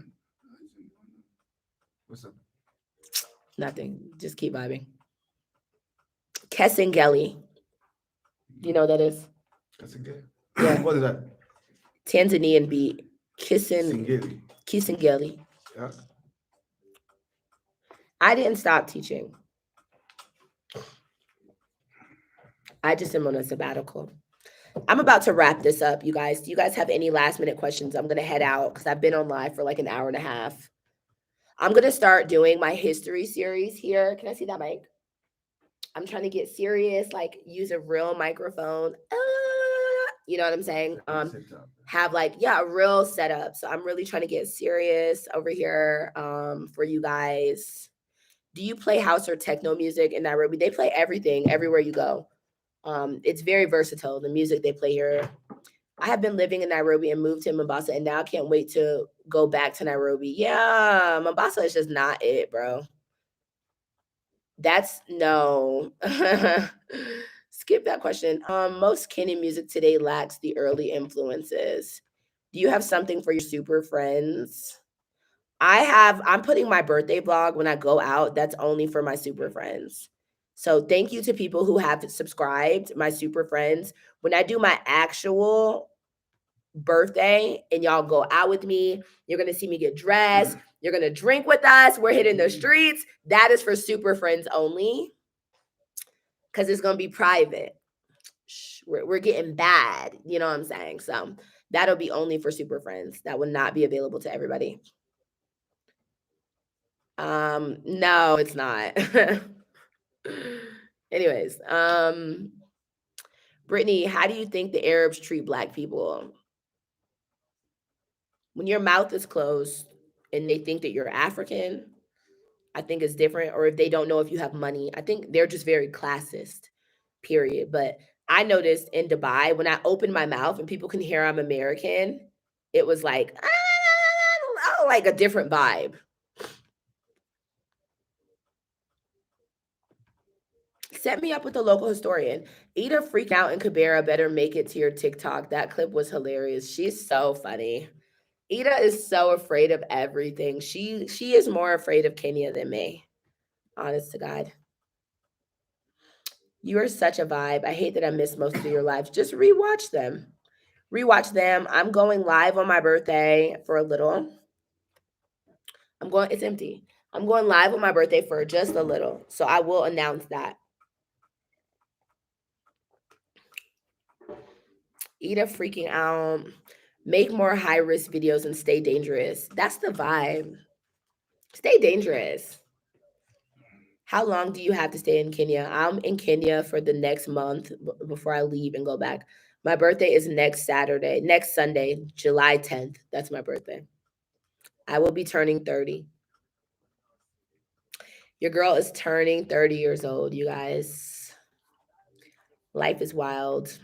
What's up? Nothing. Just keep vibing. Kesingeli. Do you know what that is? Kasingeli. Yeah. What is that? Tanzanian beat. Kisingeli. Yeah. I didn't stop teaching. I just am on a sabbatical. I'm about to wrap this up, you guys. Do you guys have any last minute questions? I'm going to head out because I've been on live for like an hour and a half. I'm going to start doing my history series here. Can I see that mic? I'm trying to get serious, like use a real microphone. You know what I'm saying? Have like, a real setup. So I'm really trying to get serious over here for you guys. Do you play house or techno music in Nairobi? They play everything everywhere you go. It's very versatile, the music they play here. I have been living in Nairobi and moved to Mombasa, and now I can't wait to go back to Nairobi. Yeah, Mombasa is just not it, bro. That's no. Skip that question. Most Kenyan music today lacks the early influences. Do you have something for your super friends? I'm putting my birthday vlog when I go out. That's only for my super friends. So thank you to people who have subscribed, my super friends. When I do my actual birthday and y'all go out with me, you're going to see me get dressed. You're going to drink with us. We're hitting the streets. That is for super friends only because it's going to be private. We're getting bad. You know what I'm saying? So that'll be only for super friends. That will not be available to everybody. No, it's not. Anyways, Brittany, how do you think the Arabs treat Black people? When your mouth is closed and they think that you're African, I think it's different. Or if they don't know if you have money, I think they're just very classist, period. But I noticed in Dubai, when I opened my mouth and people can hear I'm American, it was like, like a different vibe. Set me up with a local historian. Ida freak out and Kabera better make it to your TikTok. That clip was hilarious. She's so funny. Ida is so afraid of everything. She is more afraid of Kenya than me. Honest to God. You are such a vibe. I hate that I missed most of your lives. Just rewatch them. I'm going live on my birthday for a little. It's empty. I'm going live on my birthday for just a little. So I will announce that. Eat a freaking out. Make more high risk videos and stay dangerous. That's the vibe. Stay dangerous. How long do you have to stay in Kenya? I'm in Kenya for the next month before I leave and go back. My birthday is next Sunday, July 10th. That's my birthday. I will be turning 30. Your girl is turning 30 years old, you guys. Life is wild.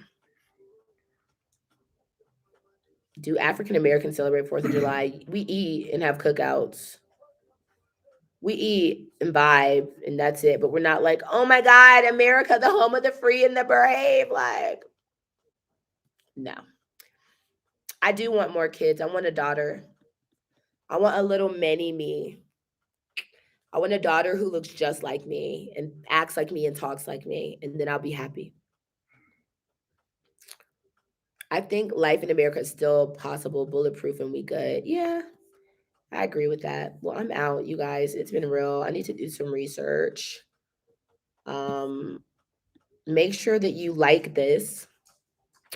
Do African Americans celebrate 4th of July? We eat and have cookouts. We eat and vibe, and that's it. But we're not like, oh my God, America, the home of the free and the brave. Like, no. I do want more kids. I want a daughter. I want a little mini me. I want a daughter who looks just like me and acts like me and talks like me, and then I'll be happy. I think life in America is still possible, bulletproof, and we good. Yeah, I agree with that. Well, I'm out, you guys. It's been real. I need to do some research. Make sure that you like this.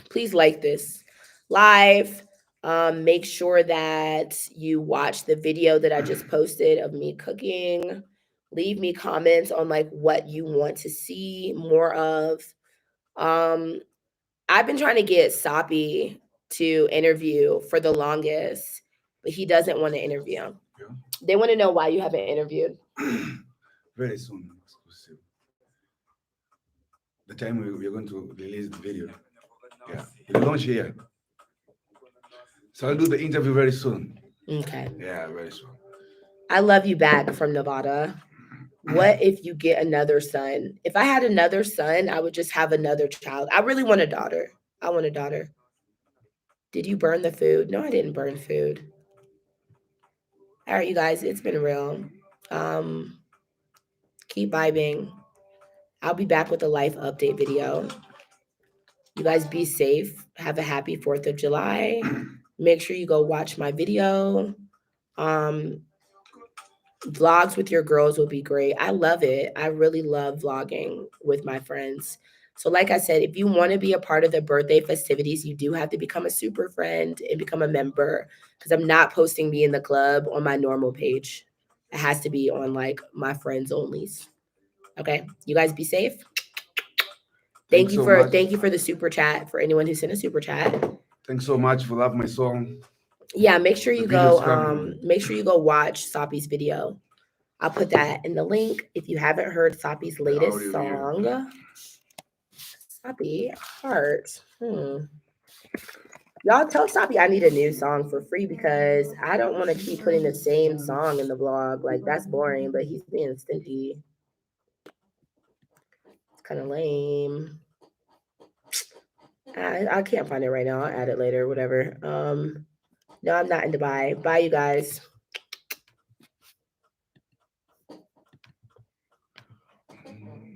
Please like this live. Make sure that you watch the video that I just posted of me cooking. Leave me comments on like what you want to see more of. I've been trying to get Sapi to interview for the longest, but he doesn't want to interview. Yeah. They want to know why you haven't interviewed. Very soon, exclusive. The time we're going to release the video. Yeah, we'll launch here. So I'll do the interview very soon. Okay. Yeah, very soon. I love you back from Nevada. What if you get another son? If I had another son, I would just have another child. I really want a daughter. I want a daughter. Did you burn the food? No, I didn't burn food. All right, you guys, it's been real. Keep vibing. I'll be back with a life update video. You guys be safe. Have a happy 4th of July. Make sure you go watch my video. Vlogs with your girls will be great. I love it. I really love vlogging with my friends. So like I said, if you want to be a part of the birthday festivities, you do have to become a super friend and become a member, because I'm not posting me in the club on my normal page. It has to be on like my friends onlys. Okay. You guys be safe. Thank you for the super chat, for anyone who sent a super chat. Thanks so much for loving my song. Yeah, make sure you go watch Sapi's video. I'll put that in the link. If you haven't heard Sapi's latest song, Sapi Heart. Y'all tell Sapi I need a new song for free, because I don't want to keep putting the same song in the vlog. Like, that's boring, but he's being stingy. It's kind of lame. I can't find it right now. I'll add it later, whatever. No, I'm not in Dubai. Bye, you guys.